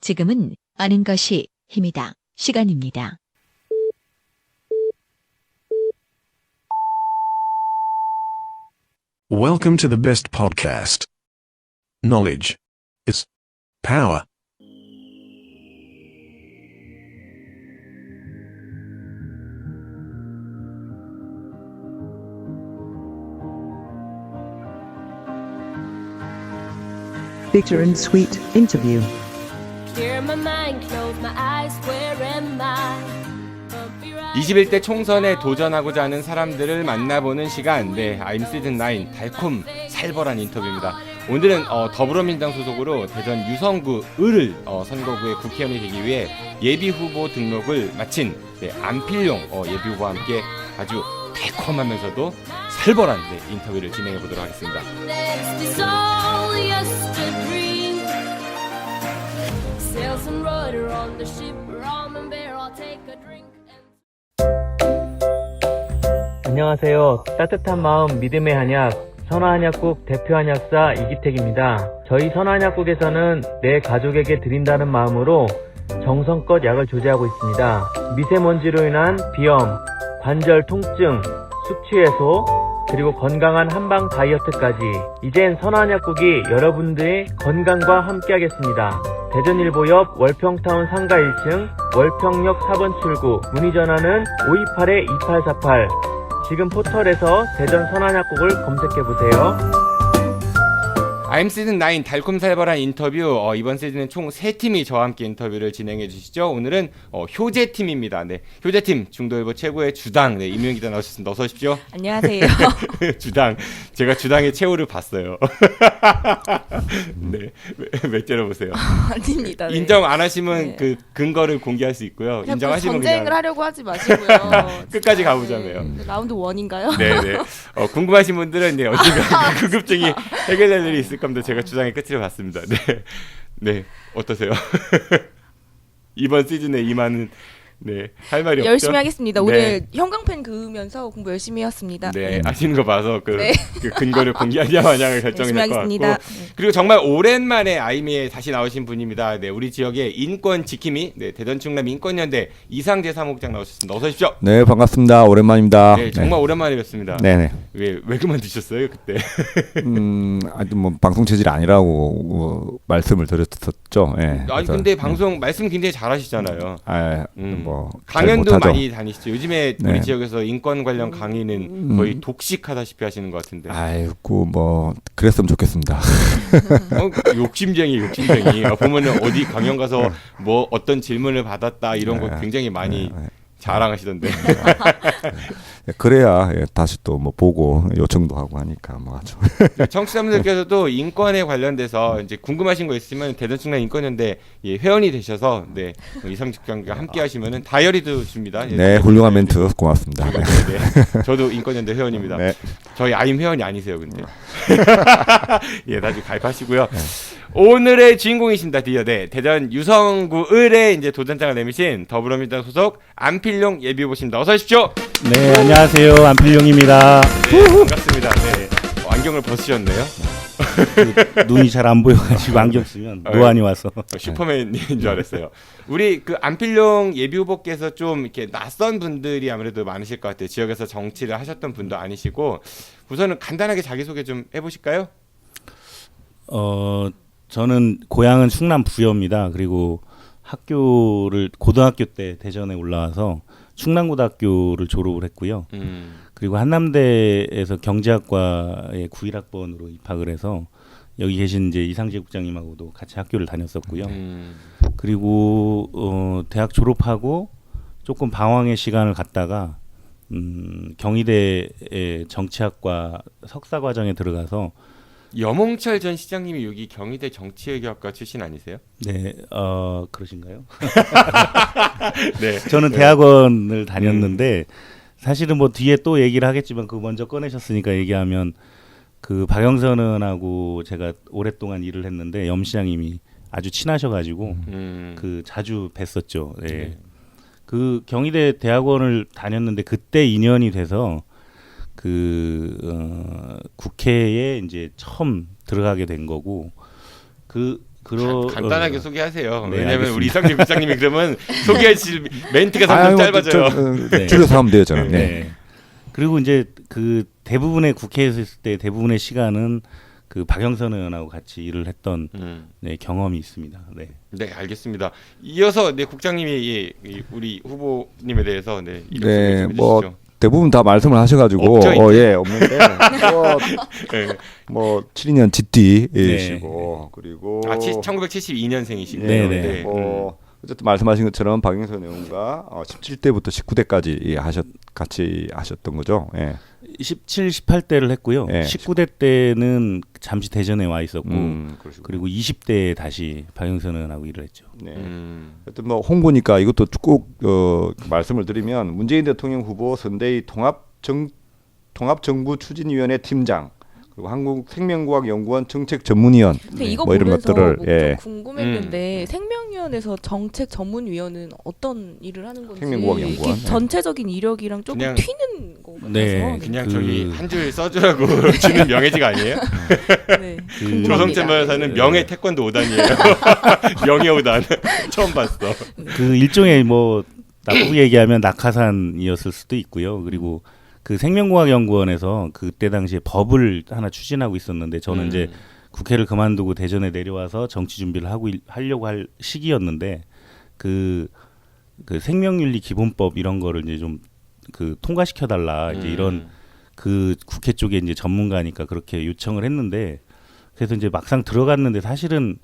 지금은 아는 것이 힘이다. 시간입니다. Welcome to the best podcast. Knowledge is power. Bitter and sweet interview. Clear my mind, close my eyes, where am I? 21대 총선에 도전하고자 하는 사람들을 만나보는 시간. 네, I'm 시즌 9 달콤 살벌한 인터뷰입니다. 오늘은 더불어민주당 소속으로 대전 유성구 을 선거구의 국회의원이 되기 위해 예비후보 등록을 마친 안필용 예비후보와 함께 아주 달콤하면서도 살벌한 인터뷰를 진행해 보도록 하겠습니다. Next is all just a dream. Sail some rudder on the ship, rum and beer, I'll take a drink. 안녕하세요. 따뜻한 마음 믿음의 한약 선화한약국 대표 한약사 이기택입니다. 저희 선화한약국에서는 내 가족에게 드린다는 마음으로 정성껏 약을 조제하고 있습니다. 미세먼지로 인한 비염, 관절 통증, 숙취 해소, 그리고 건강한 한방 다이어트까지 이젠 선화한약국이 여러분들의 건강과 함께하겠습니다. 대전일보 옆 월평타운 상가 1층 월평역 4번 출구 문의 전화는 528-2848 지금 포털에서 대전 선한약국을 검색해보세요. I'm 시즌 9 달콤 살벌한 인터뷰. 이번 시즌은 총 3팀이 저와 함께 인터뷰를 진행해 주시죠. 오늘은 효재팀입니다. 네, 효재팀 중도일보 최고의 주당 임유영 기자 나오셨습니다. 어서 오십시오. 안녕하세요. 주당, 제가 주당의 최후를 봤어요. 네, 왜 째려보세요. 아닙니다. 네. 인정 안 하시면 네. 그 근거를 공개할 수 있고요. 인정하시면 전쟁을 그냥 하려고 하지 마시고요. 끝까지 가보자며요. 네, 라운드 1인가요? 네네. 궁금하신 분들은 언젠가 궁금증이 해결될 일이 있을 겁니다. 제가 주장의 끝을 봤습니다. 네, 네, 어떠세요? 이번 시즌에 임하는 할 말이 없죠? 열심히 하겠습니다. 네. 오늘 형광펜 그으면서 공부 열심히 해왔습니다. 네, 아시는 거 봐서 그 근거를 네. 공개하냐 마냐를 결정이 열심히 될 것 하겠습니다. 같고 그리고 정말 오랜만에 아이미에 다시 나오신 분입니다. 네, 우리 지역의 인권 지킴이 대전 충남 인권연대 이상재 사무국장 나오셨습니다. 어서 오십시오. 네, 반갑습니다. 오랜만입니다. 네, 정말 오랜만에 뵙습니다. 네네. 왜 그만두셨어요 그때? 아주 방송 체질이 아니라고 말씀을 드렸었죠. 예. 아니 근데 방송 말씀 굉장히 잘하시잖아요. 강연도 못하죠. 많이 다니시죠. 요즘에 우리 네. 지역에서 인권 관련 강의는 거의 독식하다시피 하시는 것 같은데. 아이고 그랬으면 좋겠습니다. 욕심쟁이. 보면은 어디 강연 가서 어떤 질문을 받았다 이런 거 굉장히 많이 자랑하시던데. 그래야 다시 또 보고 요청도 하고 하니까 아주. 청취자분들께서도 인권에 관련돼서 이제 궁금하신 거 있으면 대전 충남 인권연대 회원이 되셔서 이상직장과 함께 하시면은 다이어리도 줍니다. 네, 훌륭한 멘트 고맙습니다. 네. 저도 인권연대 회원입니다. 네. 저희 아임 회원이 아니세요, 근데. 나중에 가입하시고요. 오늘의 주인공이십니다. 드디어 대전 유성구 을에 이제 도전장을 내미신 더불어민주당 소속 안필용 예비후보십니다. 어서 오십시오. 네, 안녕하세요. 안필용입니다. 네, 반갑습니다. 네. 안경을 벗으셨네요. 눈이 잘 안 보여가지고 안경 쓰면 노안이 와서. 슈퍼맨인 줄 알았어요. 우리 그 안필용 예비후보께서 좀 이렇게 낯선 분들이 아무래도 많으실 것 같아요. 지역에서 정치를 하셨던 분도 아니시고 우선은 간단하게 자기소개 좀 해보실까요? 저는 고향은 충남 부여입니다. 그리고 학교를 고등학교 때 대전에 올라와서 충남고등학교를 졸업을 했고요. 그리고 한남대에서 경제학과에 91학번으로 입학을 해서 여기 계신 이제 이상재 국장님하고도 같이 학교를 다녔었고요. 그리고 대학 졸업하고 조금 방황의 시간을 갖다가 경희대의 정치학과 석사 과정에 들어가서 염홍철 전 시장님이 여기 경희대 정치외교학과 출신 아니세요? 네, 그러신가요? 네. 저는 대학원을 다녔는데 사실은 뒤에 또 얘기를 하겠지만 그거 먼저 꺼내셨으니까 얘기하면 그 박영선 의원하고 제가 오랫동안 일을 했는데 염 시장님이 아주 친하셔가지고 그 자주 뵀었죠. 네. 그 경희대 대학원을 다녔는데 그때 인연이 돼서 국회에 이제 처음 들어가게 된 거고 간단하게 소개하세요. 네, 왜냐하면 알겠습니다. 우리 이상준 국장님이 그러면 소개하실 멘트가 점점 짧아져요. 네. 줄여서 하면 돼요 저는. 네. 네. 그리고 이제 그 대부분의 국회에서 있을 때 대부분의 시간은 그 박영선 의원하고 같이 일을 했던 네, 경험이 있습니다. 네. 네, 알겠습니다. 이어서 네 국장님이 우리 후보님에 대해서 네, 이름 소개 네, 좀 해주시죠. 뭐 대부분 다 말씀을 하셔가지고 없죠, 이제? 예 없는데 네. 뭐 72년 쥐띠이시고 그리고 1972년생이시고 네, 네. 뭐 어쨌든 말씀하신 것처럼 박영선 의원과 17대부터 19대까지 같이 하셨던 거죠. 예. 17, 18대를 했고요. 네. 19대 때는 잠시 대전에 와 있었고 그러시구나. 그리고 20대에 다시 박영선 의원하고 일을 했죠. 네. 하여튼 뭐 홍보니까 이것도 꼭 말씀을 드리면 문재인 대통령 후보 선대위 통합정부추진위원회 팀장 그리고 한국생명과학연구원 정책전문위원 근데 이거 뭐 이런 보면서 것들을 뭐 예. 좀 궁금했는데 생명위원회에서 정책 전문위원은 어떤 일을 하는 건지 생명과학연구원. 이게 전체적인 이력이랑 조금 그냥- 튀는 거 같아서 네. 그냥 그- 저기 한 줄 써주라고 주는 명예직 아니에요? 네. 그- 궁금합니다. 조성찬 명예 태권도 5단이에요. 명예 5단 처음 봤어. 그 일종의 뭐 나쁘게 얘기하면 낙하산이었을 수도 있고요. 그리고 그 생명공학연구원에서 그때 당시에 법을 하나 추진하고 있었는데 저는 이제 국회를 그만두고 대전에 내려와서 정치 준비를 하려고 할 시기였는데 그 생명윤리 기본법 이런 거를 이제 좀 그 통과시켜 달라 이제 이런 그 국회 쪽에 이제 전문가니까 그렇게 요청을 했는데 그래서 이제 막상 들어갔는데 사실은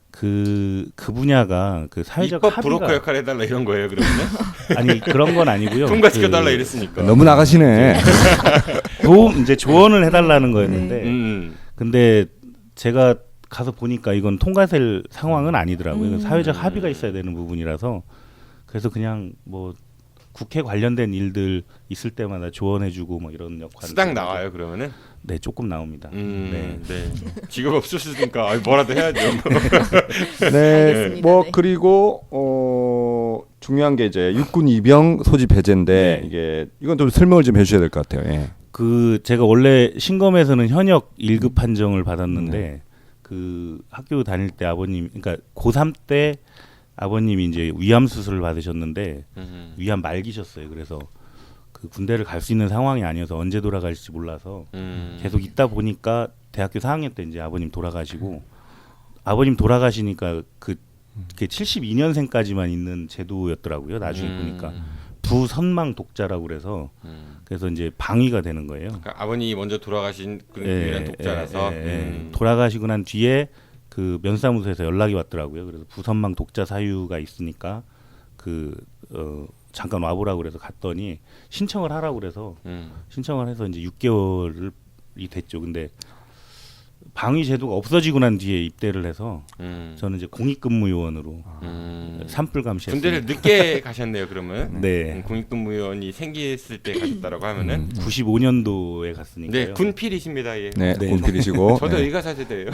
그 분야가 그 사회적 입법 합의가 브로커 역할 해달라 이런 거예요. 그러면 아니 그런 건 아니고요. 통과시켜달라 이랬으니까. 너무 나가시네. 이제 조언을 해달라는 거였는데 근데 제가 가서 보니까 이건 통과될 상황은 아니더라고요. 사회적 합의가 있어야 되는 부분이라서 그래서 그냥 뭐 국회 관련된 일들 있을 때마다 조언해주고 뭐 이런 역할. 수당 나와요 그러면은? 네, 조금 나옵니다. 네. 직업 없으시니까 뭐라도 해야죠. 네, 알겠습니다. 뭐 네. 그리고 중요한 게 이제 육군 이병 소집 해제인데 네. 이게 이건 좀 설명을 좀 해주셔야 될 것 같아요. 예. 그 제가 원래 신검에서는 현역 1급 판정을 받았는데 그 학교 다닐 때 아버님, 그러니까 고3 때 아버님이 이제 위암 수술을 받으셨는데 위암 말기셨어요. 그래서 그 군대를 갈 수 있는 상황이 아니어서 언제 돌아갈지 몰라서 계속 있다 보니까 대학교 4학년 때 이제 아버님 돌아가시고 아버님 돌아가시니까 그게 72년생까지만 있는 제도였더라고요. 나중에 보니까 부선망 독자라고 그래서 그래서 이제 방위가 되는 거예요. 그러니까 아버님이 먼저 돌아가신 그런 유일한 독자라서 돌아가시고 난 뒤에 그 면사무소에서 연락이 왔더라고요. 그래서 부선망 독자 사유가 있으니까 잠깐 와보라고 그래서 갔더니 신청을 하라고 그래서 신청을 해서 이제 6개월이 됐죠. 근데 방위 제도가 없어지고 난 뒤에 입대를 해서 저는 이제 공익근무요원으로 산불 감시했어요. 군대를 늦게 가셨네요. 그러면 네. 공익근무요원이 생겼을 때 가셨다라고 하면은 95년도에 갔으니까요. 네, 군필이십니다. 예. 네, 네. 군필이시고. 저도 네. 의가사제대예요.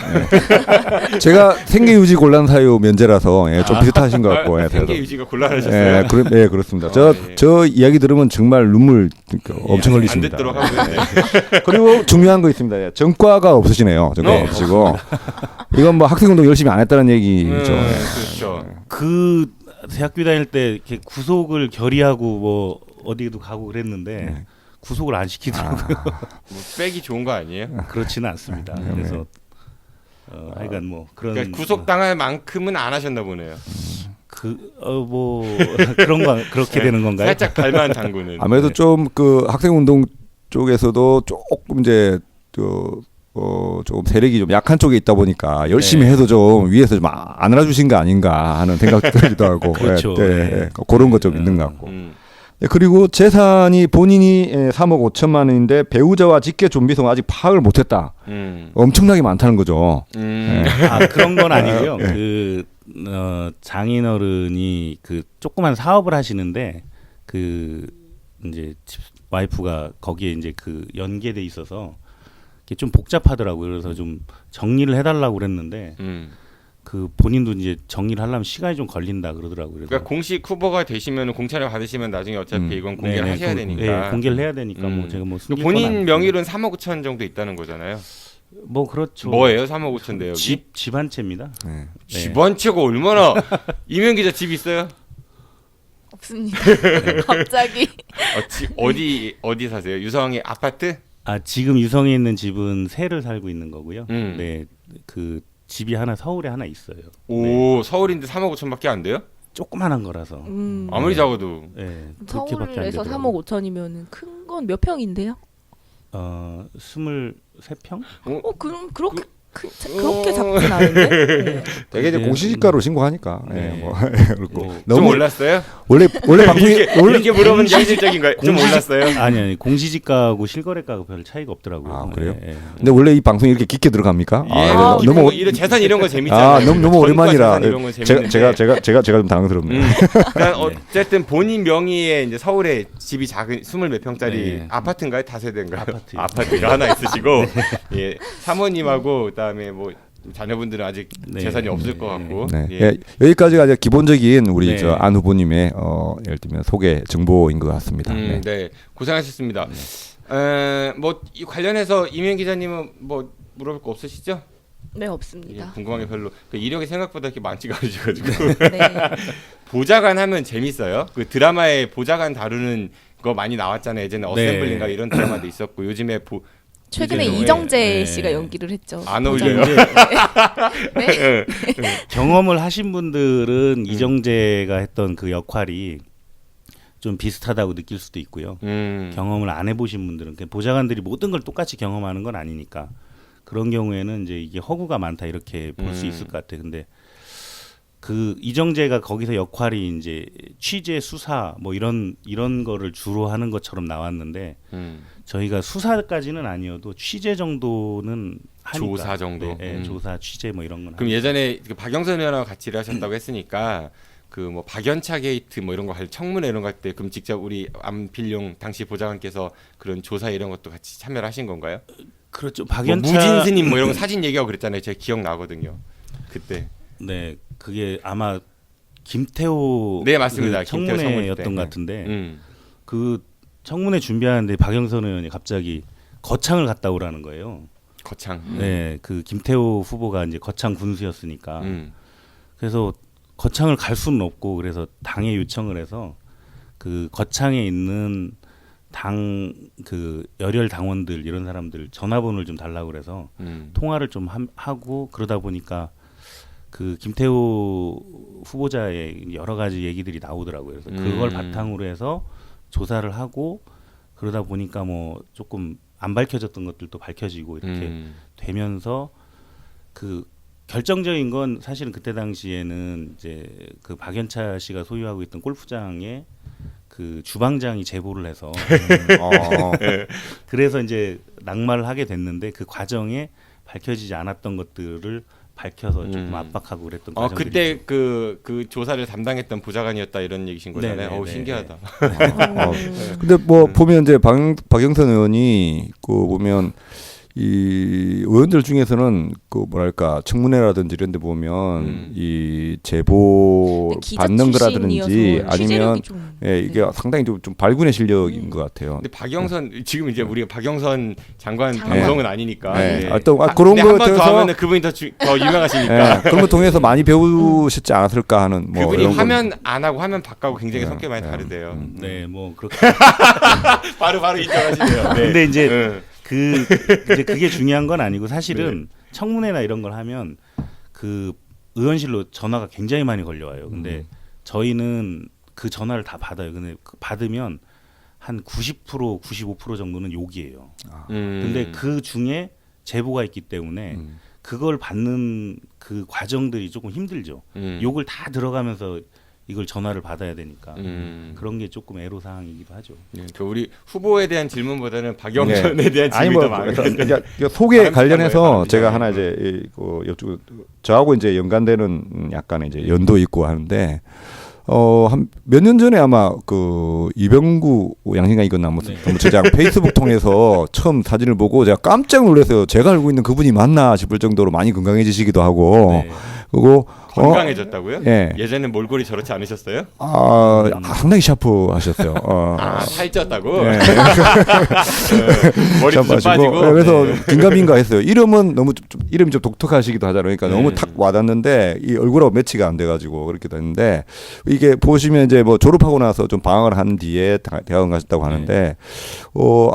제가 생계유지 곤란 사유 면제라서 좀 비슷하신 것 같고. 예, 생계 유지가 곤란하셨어요. 예, 그렇습니다. 예. 저 이야기 들으면 정말 눈물 엄청 안 흘리십니다. 듣도록 하고 있네. 그리고 중요한 거 있습니다. 예, 전과가 없으시네요. 전과 없으시고. 이건 뭐 학생운동 열심히 안 했다는 얘기죠. 예. 그렇죠. 그 대학교 다닐 때 이렇게 구속을 결의하고 뭐 어디에도 가고 그랬는데 구속을 안 시키더라고요. 뭐 빼기 좋은 거 아니에요? 그렇지는 않습니다. 그래서 하여간 뭐 그런 그러니까 구속 당할 만큼은 안 하셨나 보네요. 뭐 그런 거 그렇게 되는 건가요? 살짝 발만 담그는. 아무래도 좀 그 학생운동 쪽에서도 조금 이제 좀 세력이 좀 약한 쪽에 있다 보니까 열심히 해도 좀 위에서 좀 안 알아주신 거 아닌가 하는 생각 들기도 하고. 그렇죠. 그런 것 좀 있는 것 같고. 네, 그리고 재산이 본인이 3억 5천만 원인데 배우자와 직계 좀비송 아직 파악을 못했다. 엄청나게 많다는 거죠. 그런 건 아니고요. 그 장인어른이 그 조그만 사업을 하시는데 그 이제 와이프가 거기에 이제 그 연계돼 있어서 좀 복잡하더라고요. 그래서 좀 정리를 해달라고 그랬는데 그 본인도 이제 정리를 하려면 시간이 좀 걸린다 그러더라고요. 그래서 그러니까 공식 후보가 되시면 공천을 받으시면 나중에 어차피 이건 공개를 하셔야 되니까. 네, 공개를 해야 되니까 뭐 제가 뭐 본인 명의로는 3억 5천 정도 있다는 거잖아요. 뭐 그렇죠. 뭐예요? 3억 5천 대요? 집 한 채입니다. 네. 집 한 채가 얼마나 이명 기자 집 있어요? 없습니다. 갑자기. 어디 사세요? 유성의 아파트? 아 지금 유성에 있는 집은 새를 살고 있는 거고요. 음. 네, 그 집이 하나 서울에 하나 있어요. 오 서울인데 3억 5천밖에 안 돼요? 조그만한 거라서. 아무리 작아도 네, 그렇게밖에 안 서울에서 되더라고요. 3억 5천이면은 큰 건 몇 평인데요? 23평? 그럼 그렇게 그렇게 작진 않은데. 네. 되게 이제 네. 공시지가로 신고하니까. 네. 예, 뭐 그렇고 좀 너무 올랐어요? 원래 방송이 이렇게 물어보는 게 현실적인가요? 좀 올랐어요? 아니 공시지가하고 실거래가가 별 차이가 없더라고요. 아, 그래요? 예, 예. 근데 원래 이 방송이 이렇게 깊게 들어갑니까? 예, 너무 이런 재산 이런 거 재밌잖아요. 너무 오랜만이라 재산 이런 거 재밌는데. 제가 좀 당황스럽네요. 그러니까 어쨌든 본인 명의의 이제 서울에 집이 작은 20몇 평짜리 네. 아파트인가요? 다세대인가요? 아파트요. 아파트가 하나 있으시고 예, 사모님하고 그다음에 뭐 자녀분들은 아직 네. 재산이 없을 것 같고 네. 예. 예, 여기까지가 이제 기본적인 우리 네. 저 안 후보님의 예를 들면 소개 정보인 것 같습니다. 네. 네, 고생하셨습니다. 뭐 이 관련해서 이명 기자님은 뭐 물어볼 거 없으시죠? 네, 예, 없습니다. 궁금한 게 별로 그 이력이 생각보다 이렇게 많지가 않으셔가지고 네. 보좌관 하면 재밌어요. 그 드라마에 보좌관 다루는 거 많이 나왔잖아요. 예전에 어셈블린가 이런 드라마도 있었고 요즘에 최근에 이제 이정재 네. 씨가 연기를 했죠. 안 어울려요. 네. 경험을 하신 분들은 이정재가 했던 그 역할이 좀 비슷하다고 느낄 수도 있고요. 경험을 안 해보신 분들은 그냥 보좌관들이 모든 걸 똑같이 경험하는 건 아니니까 그런 경우에는 이제 이게 허구가 많다 이렇게 볼 수 있을 것 같아요. 근데 그 이정재가 거기서 역할이 이제 취재 수사 뭐 이런 거를 주로 하는 것처럼 나왔는데 저희가 수사까지는 아니어도 취재 정도는 하니까 조사 정도? 네, 조사 취재 뭐 이런 건 그럼 예전에 그 박영선 의원하고 같이 일하셨다고 했으니까 그 뭐 박연차 게이트 뭐 이런 거 할 청문회 이런 거 할 때 그럼 직접 우리 안필용 당시 보좌관께서 그런 조사 이런 것도 같이 참여를 하신 건가요? 그렇죠. 뭐 박연차 무진스님 뭐 이런 거 사진 얘기하고 그랬잖아요. 제가 기억 나거든요. 그때. 네, 그게 아마 김태호 네, 맞습니다. 그 김태호 청문회 청문회였던 때. 것 같은데 그 청문회 준비하는데 박영선 의원이 갑자기 거창을 갔다 오라는 거예요. 거창. 네, 그 김태호 후보가 이제 거창 군수였으니까 음. 그래서 거창을 갈 수는 없고 그래서 당에 요청을 해서 그 거창에 있는 당 그 열혈 당원들 이런 사람들 전화번호를 좀 달라고 그래서 통화를 좀 하고 그러다 보니까 그 김태호 후보자의 여러 가지 얘기들이 나오더라고요. 그래서 그걸 바탕으로 해서 조사를 하고 그러다 보니까 뭐 조금 안 밝혀졌던 것들도 밝혀지고 이렇게 되면서 그 결정적인 건 사실은 그때 당시에는 이제 그 박연차 씨가 소유하고 있던 골프장에 그 주방장이 제보를 해서 그래서 이제 낙마를 하게 됐는데 그 과정에 밝혀지지 않았던 것들을 밝혀서 조금 압박하고 그랬던 과정들이 그때 그 조사를 담당했던 보좌관이었다 이런 얘기신 거잖아요. 네, 네, 어우 네, 신기하다. 근데 뭐 보면 이제 박영선 의원이 그 보면 이 의원들 중에서는 그 뭐랄까 청문회라든지 이런 데 보면 이 제보 기자 받는 출신이어서 거라든지 아니면 취재력이 좀, 예, 이게 상당히 좀 발군의 실력인 것 같아요. 근데 박영선 지금 이제 우리가 박영선 장관 장관. 방송은 아니니까. 네. 네. 또 그런 근데 거 한번 더 통해서 하면은 그분이 더 유명하시니까. 예, 그런 거 통해서 많이 배우셨지 않았을까 하는 뭐 그분이 이런 화면 안 하고 화면 바꿔고 굉장히 네, 성격이 많이 네. 다르대요. 네, 뭐 그렇게 바로 인정하시네요. 네. 근데 이제 네. 이제 그게 중요한 건 아니고 사실은 청문회나 이런 걸 하면 그 의원실로 전화가 굉장히 많이 걸려와요. 근데 저희는 그 전화를 다 받아요. 근데 받으면 한 90% 95% 정도는 욕이에요. 근데 그 중에 제보가 있기 때문에 그걸 받는 그 과정들이 조금 힘들죠. 욕을 다 들어가면서 이걸 전화를 받아야 되니까 그런 게 조금 애로사항이기도 하죠. 네, 그 우리 후보에 대한 질문보다는 박영선에 대한 아니 질문이 뭐 더 많아요. 그러니까 소개 관련해서 바람 제가 피는 하나 이제 여쭈 저하고 이제 연관되는 약간의 이제 연도 있고 하는데 한 몇 년 전에 아마 그 이병구 양신강 이건 사무처장 페이스북 통해서 처음 사진을 보고 제가 깜짝 놀랐어요. 제가 알고 있는 그분이 맞나 싶을 정도로 많이 건강해지시기도 하고 네. 그리고 건강해졌다고요? 예. 예전에 몰골이 저렇지 않으셨어요? 상당히 샤프하셨어요. 살쪘다고? 예. 머리도 좀 빠지고. 그래서 네. 긴가민가 했어요. 이름은 너무 이름이 좀 독특하시기도 하잖아요. 그러니까 너무 탁 와닿는데 이 얼굴하고 매치가 안 돼가지고 그렇게 됐는데 이게 보시면 이제 뭐 졸업하고 나서 좀 방황을 한 뒤에 대학원 가셨다고 하는데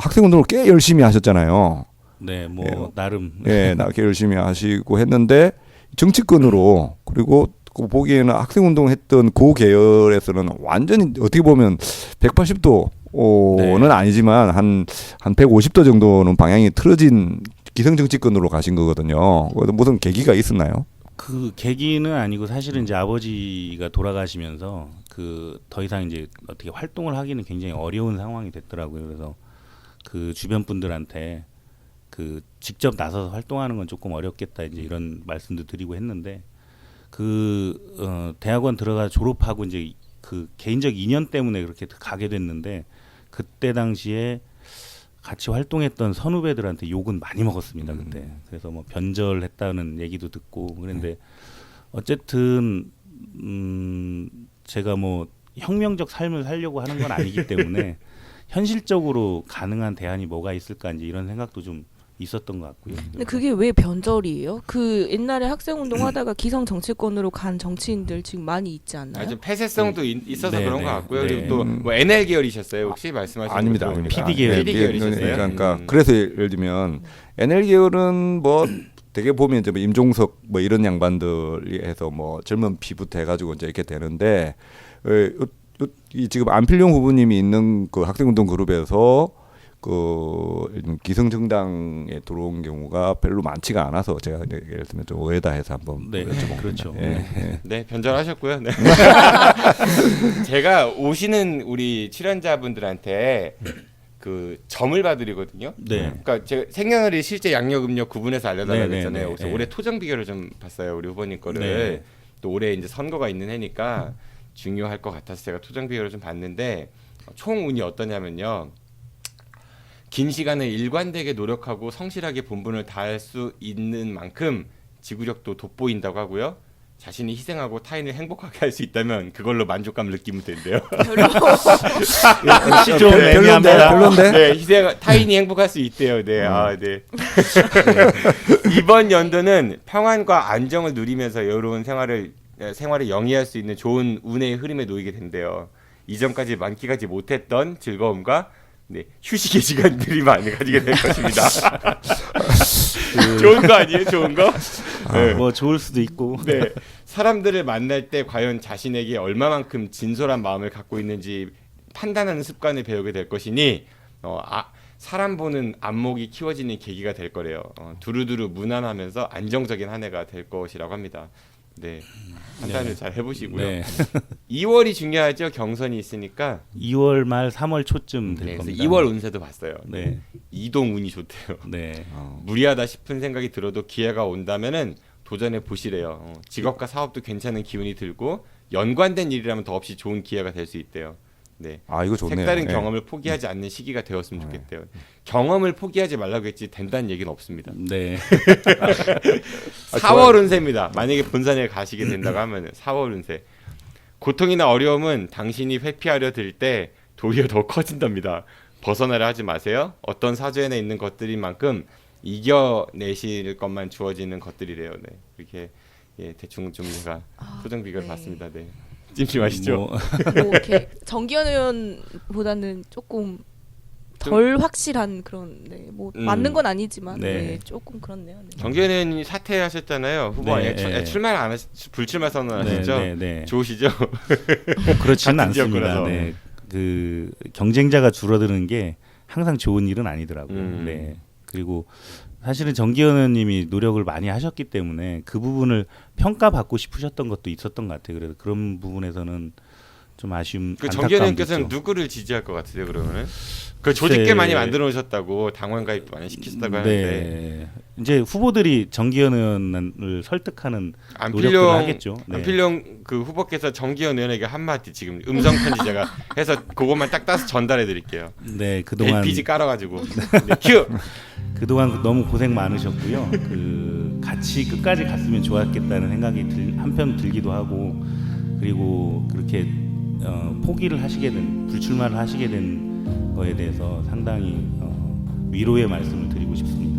학생 운동을 꽤 열심히 하셨잖아요. 네, 뭐 나름 꽤 열심히 하시고 했는데 정치권으로 그리고 보기에는 학생 운동했던 그 계열에서는 완전히 어떻게 보면 180도는 아니지만 한 150도 정도는 방향이 틀어진 기성 정치권으로 가신 거거든요. 무슨 계기가 있었나요? 그 계기는 아니고 사실은 이제 아버지가 돌아가시면서 더 이상 이제 어떻게 활동을 하기는 굉장히 어려운 상황이 됐더라고요. 그래서 그 주변 분들한테 직접 나서서 활동하는 건 조금 어렵겠다 이제 이런 말씀도 드리고 했는데 대학원 들어가 졸업하고 이제 그 개인적 인연 때문에 그렇게 가게 됐는데 그때 당시에 같이 활동했던 선후배들한테 욕은 많이 먹었습니다 그때. 그래서 뭐 변절했다는 얘기도 듣고 그런데 어쨌든 제가 뭐 혁명적 삶을 살려고 하는 건 아니기 때문에 현실적으로 가능한 대안이 뭐가 있을까 이제 이런 생각도 좀 있었던 것 같고요. 근데 그게 왜 변절이에요? 그 옛날에 학생 운동하다가 기성 정치권으로 간 정치인들 지금 많이 있지 않나요? 좀 폐쇄성도 있어서 네, 그런 네, 것 같고요. 네. 그리고 또 뭐 NL 계열이셨어요? 혹시 말씀하신 아닙니다. 것처럼? 아닙니다. PD 계열. PD 계열이셨어요? 그러니까 그래서 예를 들면 NL 계열은 뭐 되게 보면 이제 뭐 임종석 뭐 이런 양반들이 해서 뭐 젊은 피부터 해가지고 이제 이렇게 되는데 이 지금 안필용 후보님이 있는 그 학생운동 그룹에서 기성 정당에 들어온 경우가 별로 많지가 않아서 제가 예를 들면 좀 오해다 해서 한번 여쭤본 그렇죠. 겁니다. 네, 변절하셨고요. 네. 제가 오시는 우리 출연자분들한테 그 점을 봐드리거든요. 네. 그러니까 제가 생년월일 실제 양력 음력 구분해서 알려달라고 네, 했잖아요. 네, 그래서 네. 올해 토정 비결을 좀 봤어요. 우리 후보님 거를. 네. 또 올해 이제 선거가 있는 해니까 중요할 것 같아서 제가 토정 비결을 좀 봤는데 총 운이 어떠냐면요. 긴 시간을 일관되게 노력하고 성실하게 본분을 다할 수 있는 만큼 지구력도 돋보인다고 하고요. 자신이 희생하고 타인을 행복하게 할 수 있다면 그걸로 만족감을 느끼면 된대요. 역시 좀 애매합니다. 별론데? 네, 타인이 행복할 수 있대요. 네, 네. 이번 연도는 평안과 안정을 누리면서 여유로운 생활을 영위할 수 있는 좋은 운의 흐름에 놓이게 된대요. 이전까지 만끽하지 못했던 즐거움과 휴식의 시간들이 많이 가지게 될 것입니다. 좋은 거 아니에요? 좋은 거? 네. 뭐 좋을 수도 있고. 네. 사람들을 만날 때 과연 자신에게 얼마만큼 진솔한 마음을 갖고 있는지 판단하는 습관을 배우게 될 것이니 사람 보는 안목이 키워지는 계기가 될 거래요. 두루두루 무난하면서 안정적인 한 해가 될 것이라고 합니다. 네, 판단을 잘 해보시고요. 네. 2월이 중요하죠. 경선이 있으니까. 2월 말 3월 초쯤 될 네, 그래서 겁니다. 2월 운세도 봤어요. 네. 이동 운이 좋대요. 네. 무리하다 싶은 생각이 들어도 기회가 온다면은 도전해 보시래요. 직업과 사업도 괜찮은 기운이 들고 연관된 일이라면 더없이 좋은 기회가 될 수 있대요. 네. 이거 좋네요. 색다른 네. 경험을 포기하지 않는 시기가 되었으면 좋겠대요. 경험을 포기하지 말라고 했지 된다는 얘기는 없습니다. 네. 4월 운세입니다. 만약에 본산에 가시게 된다고 하면 4월 운세. 고통이나 어려움은 당신이 회피하려 들 때 도리어 더 커진답니다. 벗어나려 하지 마세요. 어떤 사주에나 있는 것들인 만큼 이겨내실 것만 주어지는 것들이래요. 네. 이렇게 대충 좀 제가 토정 비결을 봤습니다. 네. 찜찜하시죠? 뭐, 이렇게 정기현 의원보다는 조금 덜 확실한 그런 맞는 건 아니지만 네. 조금 그렇네요. 네. 정기현 의원이 사퇴하셨잖아요. 후보 네, 아니에요? 출마를 안 불출마 선언하셨죠? 네. 좋으시죠? 그렇지는 같은 않습니다. 지역구라서. 네. 그 경쟁자가 줄어드는 게 항상 좋은 일은 아니더라고요. 네. 그리고 사실은 정기현 의원님이 노력을 많이 하셨기 때문에 그 부분을 평가받고 싶으셨던 것도 있었던 것 같아요. 그래서 그런 부분에서는 좀 아쉬움. 그 정기현 안타까움도 의원께서는 있죠. 누구를 지지할 것 같으세요? 그러면은 그 조직계 많이 만들어 오셨다고 당원 가입 많이 시키셨다고 하는데 네. 이제 후보들이 정기현 의원을 설득하는 노력들을 하겠죠. 네. 안필용 그 후보께서 정기현 의원에게 한마디 지금 음성 편지 제가 해서 그것만 딱 따서 전달해 드릴게요. 네, 그동안 LPG 깔아가지고 네, 큐. 그동안 너무 고생 많으셨고요. 그 같이 끝까지 갔으면 좋았겠다는 생각이 한편 들기도 하고 그리고 그렇게 포기를 하시게 된 불출마를 하시게 된 거에 대해서 상당히 위로의 말씀을 드리고 싶습니다.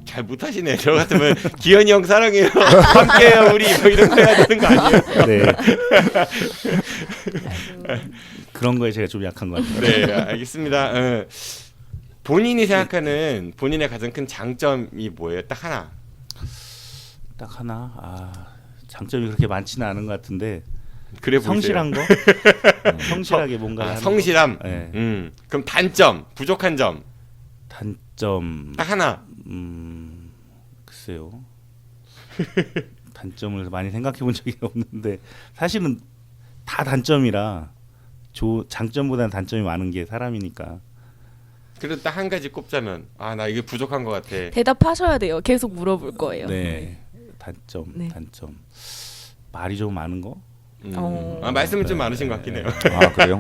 잘 못하시네. 저 같으면 기현이 형 사랑해요. 함께해요 우리 뭐 이런 거 해야 되는 거 아니에요? 네. 그런 거에 제가 좀 약한 것 같아요. 네, 알겠습니다. 본인이 생각하는 본인의 가장 큰 장점이 뭐예요? 딱 하나. 딱 하나. 장점이 그렇게 많지는 않은 것 같은데. 그래 성실한 거? 성실하게 뭔가 하는 성실함. 거? 네. 그럼 단점, 부족한 점. 단점. 딱 하나. 글쎄요. 단점을 많이 생각해 본 적이 없는데 사실은 다 단점이라 장점보다는 단점이 많은 게 사람이니까. 그래도 딱 한 가지 꼽자면 나 이게 부족한 것 같아. 대답하셔야 돼요. 계속 물어볼 거예요. 네. 단점. 말이 좀 많은 거? 말씀은 좀 많으신 것 같긴 해요. 그래요?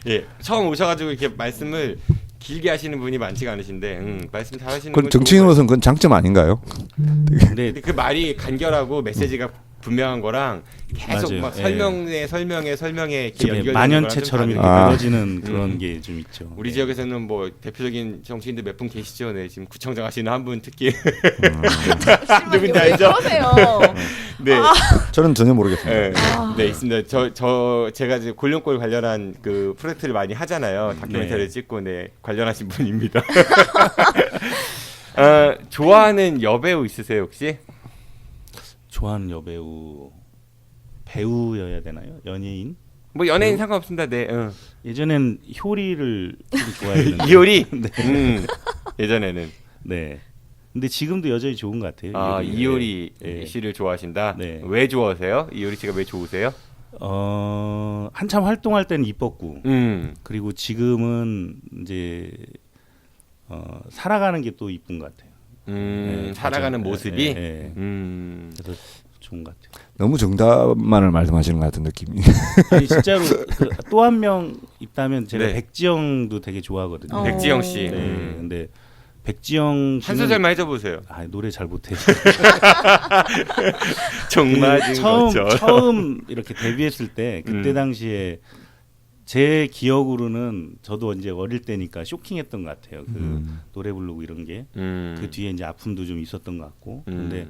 예, 처음 오셔가지고 이렇게 말씀을 길게 하시는 분이 많지가 않으신데 말씀 잘하시는 분. 그건 정치인으로서는 그건 장점 아닌가요? 근데 그 말이 간결하고 메시지가 분명한 거랑 계속 맞아요. 막 설명에 이렇게 연결되는 만연체처럼 이렇게 늘어지는 그런 게 좀 있죠. 우리 지역에서는 뭐 대표적인 정치인들 몇 분 계시죠. 네, 지금 구청장 하시는 한 분 특히 누군지 알죠? 네, 저는 전혀 모르겠습니다. 네, 네 있습니다. 제가 이제 골룡골 관련한 그 프로젝트를 많이 하잖아요. 다큐멘터리를 찍고 관련하신 분입니다. 좋아하는 여배우 있으세요 혹시? 좋아하는 여배우 배우여야 되나요? 연예인? 뭐 연예인 상관없습니다. 네. 예전엔 효리를 좋아했는데 이효리? 네. 예전에는. 네. 근데 지금도 여전히 좋은 것 같아요. 이효리 네. 씨를 좋아하신다. 네. 왜 좋아하세요? 이효리 씨가 왜 좋으세요? 한참 활동할 때는 이뻤고, 그리고 지금은 이제 살아가는 게 또 이쁜 것 같아요. 살아가는 모습이. 그래서 좋은 것 같아요. 너무 정답만을 말씀하시는 것 같은 느낌이. 아니 진짜로 또 한 명 있다면 제가 네. 백지영도 되게 좋아하거든요. 백지영 씨. 네, 근데 백지영 한 소절만 해줘보세요. 노래 잘 못해요. 정말 처음 이렇게 데뷔했을 때 그때 당시에 제 기억으로는 저도 이제 어릴 때니까 쇼킹했던 것 같아요. 그 노래 부르고 이런 게. 그 뒤에 이제 아픔도 좀 있었던 것 같고. 근데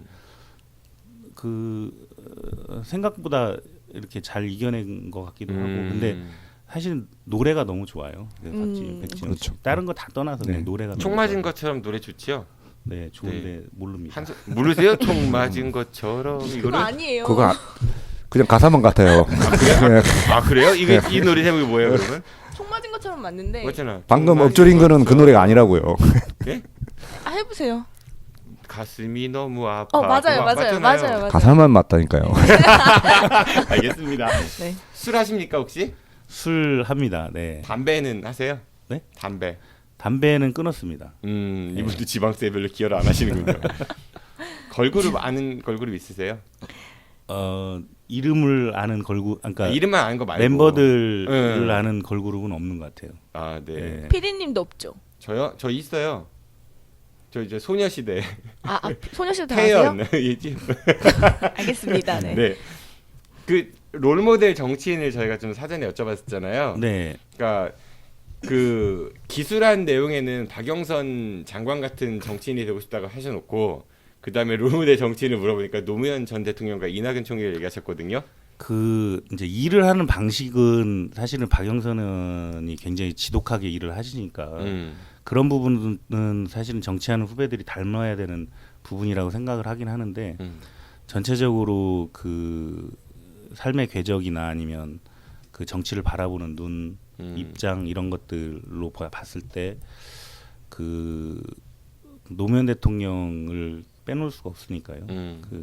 그 생각보다 이렇게 잘 이겨낸 것 같기도 하고. 근데 사실 노래가 너무 좋아요. 백지영. 그렇죠. 다른 거 다 떠나서 그냥 노래가 총 맞은 것처럼 노래 좋지요? 네, 좋은데 모릅니다. 모르세요? 총 맞은 것처럼 그거 이거를? 아니에요. 그거 그냥 가사만 같아요. 그래요? 이 노래 제목이 뭐예요, 그러면? 총 맞은 것처럼 맞는데. 그렇잖아. 방금 엎드린 거는 그 노래가 아니라고요. 예? 해보세요. 가슴이 너무 아파. 맞아요. 가사만 맞다니까요. 알겠습니다. 네. 술 하십니까 혹시? 술 합니다. 네. 담배는 하세요? 네? 담배는 끊었습니다. 이분도 지방세 별로 기여를 안 하시는군요. 걸그룹 아는 걸그룹 있으세요? 이름을 아는 걸그룹, 그러니까 이름만 아는 거 말고 멤버들을 아는 걸그룹은 없는 것 같아요. 네. 피디님도 없죠? 저요? 저 있어요. 저 이제 소녀시대. 소녀시대 다 아세요? 태연. 알겠습니다. 네. 네. 그 롤모델 정치인을 저희가 좀 사전에 여쭤봤었잖아요. 네. 그러니까 그 기술한 내용에는 박영선 장관 같은 정치인이 되고 싶다고 하셔놓고 그 다음에 롤모델 정치인을 물어보니까 노무현 전 대통령과 이낙연 총리를 얘기하셨거든요. 그 이제 일을 하는 방식은 사실은 박영선 의원이 굉장히 지독하게 일을 하시니까 그런 부분은 사실은 정치하는 후배들이 닮아야 되는 부분이라고 생각을 하긴 하는데 전체적으로 그 삶의 궤적이나 아니면 그 정치를 바라보는 눈, 입장 이런 것들로 봤을 때 그 노무현 대통령을 빼놓을 수가 없으니까요.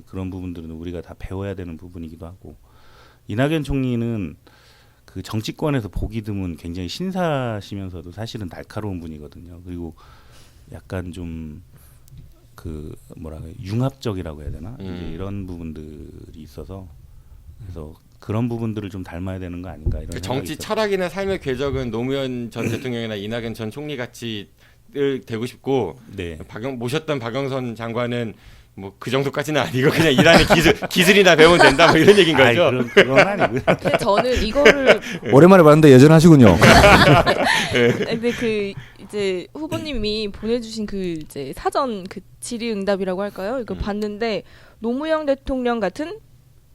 그런 부분들은 우리가 다 배워야 되는 부분이기도 하고 이낙연 총리는 그 정치권에서 보기 드문 굉장히 신사시면서도 사실은 날카로운 분이거든요. 그리고 약간 좀 그 융합적이라고 해야 되나 이제 이런 부분들이 있어서 그래서 그런 부분들을 좀 닮아야 되는 거 아닌가 이런 그 정치 철학이나 삶의 궤적은 노무현 전 대통령이나 이낙연 전 총리 같이 되고 싶고 네. 모셨던 박영선 장관은 뭐 그 정도까지는 아니고 그냥 일하는 기술이나 배우면 된다 뭐 이런 얘기인 거죠. 아이, 그건 아니고요. 근데 저는 이거를 오랜만에 봤는데 여전하시군요. 근데 그 이제 후보님이 보내주신 그 이제 사전 그 질의응답이라고 할까요? 이걸 봤는데 노무현 대통령 같은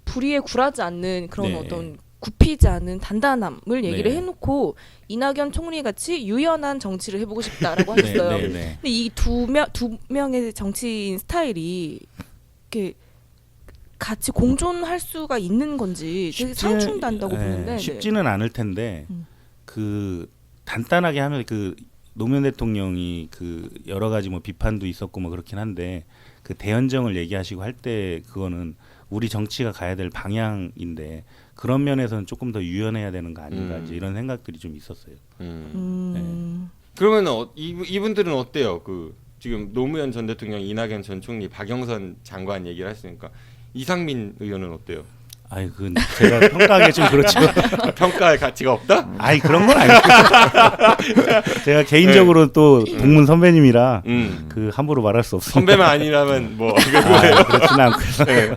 불의에 굴하지 않는 그런 네. 어떤 굽히지 않은 단단함을 얘기를 네. 해놓고 이낙연 총리 같이 유연한 정치를 해보고 싶다라고 하셨어요. 네, 네, 네. 근데 이 두 명의 정치인 스타일이 이렇게 같이 공존할 수가 있는 건지 되게 상충된다고 보는데 네. 쉽지는 않을 텐데 그 단단하게 하면 그 노무현 대통령이 그 여러 가지 뭐 비판도 있었고 뭐 그렇긴 한데 그 대연정을 얘기하시고 할 때 그거는 우리 정치가 가야 될 방향인데 그런 면에서는 조금 더 유연해야 되는 거 아닌가 이제 이런 생각들이 좀 있었어요. 그러면 이분들은 어때요? 그 지금 노무현 전 대통령, 이낙연 전 총리, 박영선 장관 얘기를 하시니까 이상민 의원은 어때요? 아이 그 제가 평가하기 좀 그렇죠. 평가할 가치가 없다? 아이 그런 건 아니고 제가 개인적으로 또 동문 선배님이라 그 함부로 말할 수 없습니다. 선배만 아니라면 뭐 이거 뭐예요? 그렇진 않고요. 네.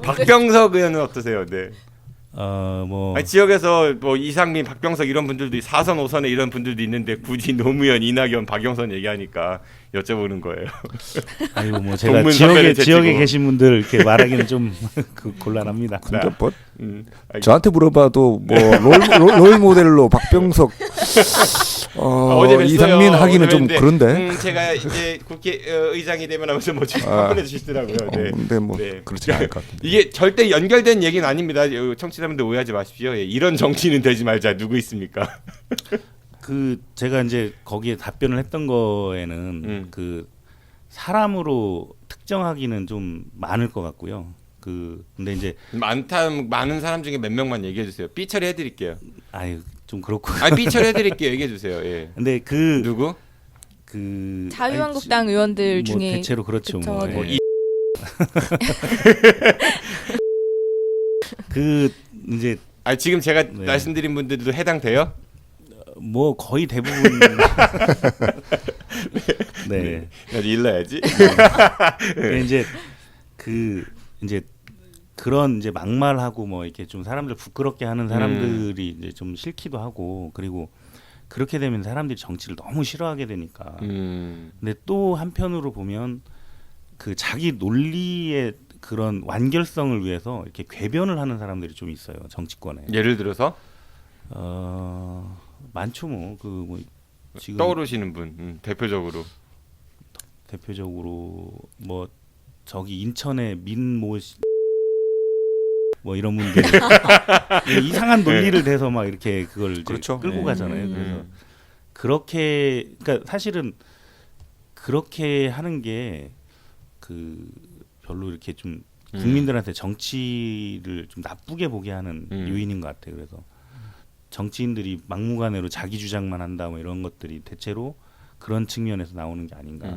박병석 의원은 어떠세요? 네. 뭐 아니, 지역에서 뭐 이상민, 박병석 이런 분들도 4선, 5선에 이런 분들도 있는데 굳이 노무현, 이낙연, 박영선 얘기하니까 여쭤보는 거예요. 아이고 뭐 제가 동문 지역에 선배를 제치고. 계신 분들 이렇게 말하기는 좀 곤란합니다. 근데 뭐 저한테 물어봐도 뭐 롤 모델로 박병석 어제 뵀어요. 이상민 하기는 좀 뵀는데, 그런데. 제가 이제 국회의장이 되면 하면서 뭐 질문해 주시더라고요. 네. 근데 뭐 네. 그렇지 않을 것 같은데. 이게 절대 연결된 얘기는 아닙니다. 청취자분들 오해하지 마십시오. 예, 이런 정치는 되지 말자. 누구 있습니까? 그 제가 이제 거기에 답변을 했던 거에는 그 사람으로 특정하기는 좀 많을 것 같고요. 그 근데 이제 많은 사람 중에 몇 명만 얘기해 주세요. 삐 처리해 드릴게요. 아유 좀 그렇고. 삐 처리해 드릴게요. 얘기해 주세요. 예. 근데 그 누구? 그 자유한국당 의원들 뭐 중에 대체로 그렇죠. 그쵸, 뭐. 네. 뭐 예. 그 이제 지금 제가 네. 말씀드린 분들도 해당돼요? 뭐 거의 대부분 네. 일러야지. 네. 이제 그 이제 그런 이제 막말하고 뭐 이렇게 좀 사람들 부끄럽게 하는 사람들이 이제 좀 싫기도 하고 그리고 그렇게 되면 사람들이 정치를 너무 싫어하게 되니까. 근데 또 한편으로 보면 그 자기 논리의 그런 완결성을 위해서 이렇게 궤변을 하는 사람들이 좀 있어요 정치권에. 예를 들어서 많죠 뭐 그 뭐 지금 떠오르시는 분 대표적으로 뭐 저기 인천의 민모 뭐 이런 분들 이상한 논리를 대서 막 이렇게 그걸 이제 그렇죠. 끌고 가잖아요. 그래서 그렇게 그러니까 사실은 그렇게 하는 게 그 별로 이렇게 좀 국민들한테 정치를 좀 나쁘게 보게 하는 요인인 것 같아요. 그래서 정치인들이 막무가내로 자기 주장만 한다 뭐 이런 것들이 대체로 그런 측면에서 나오는 게 아닌가.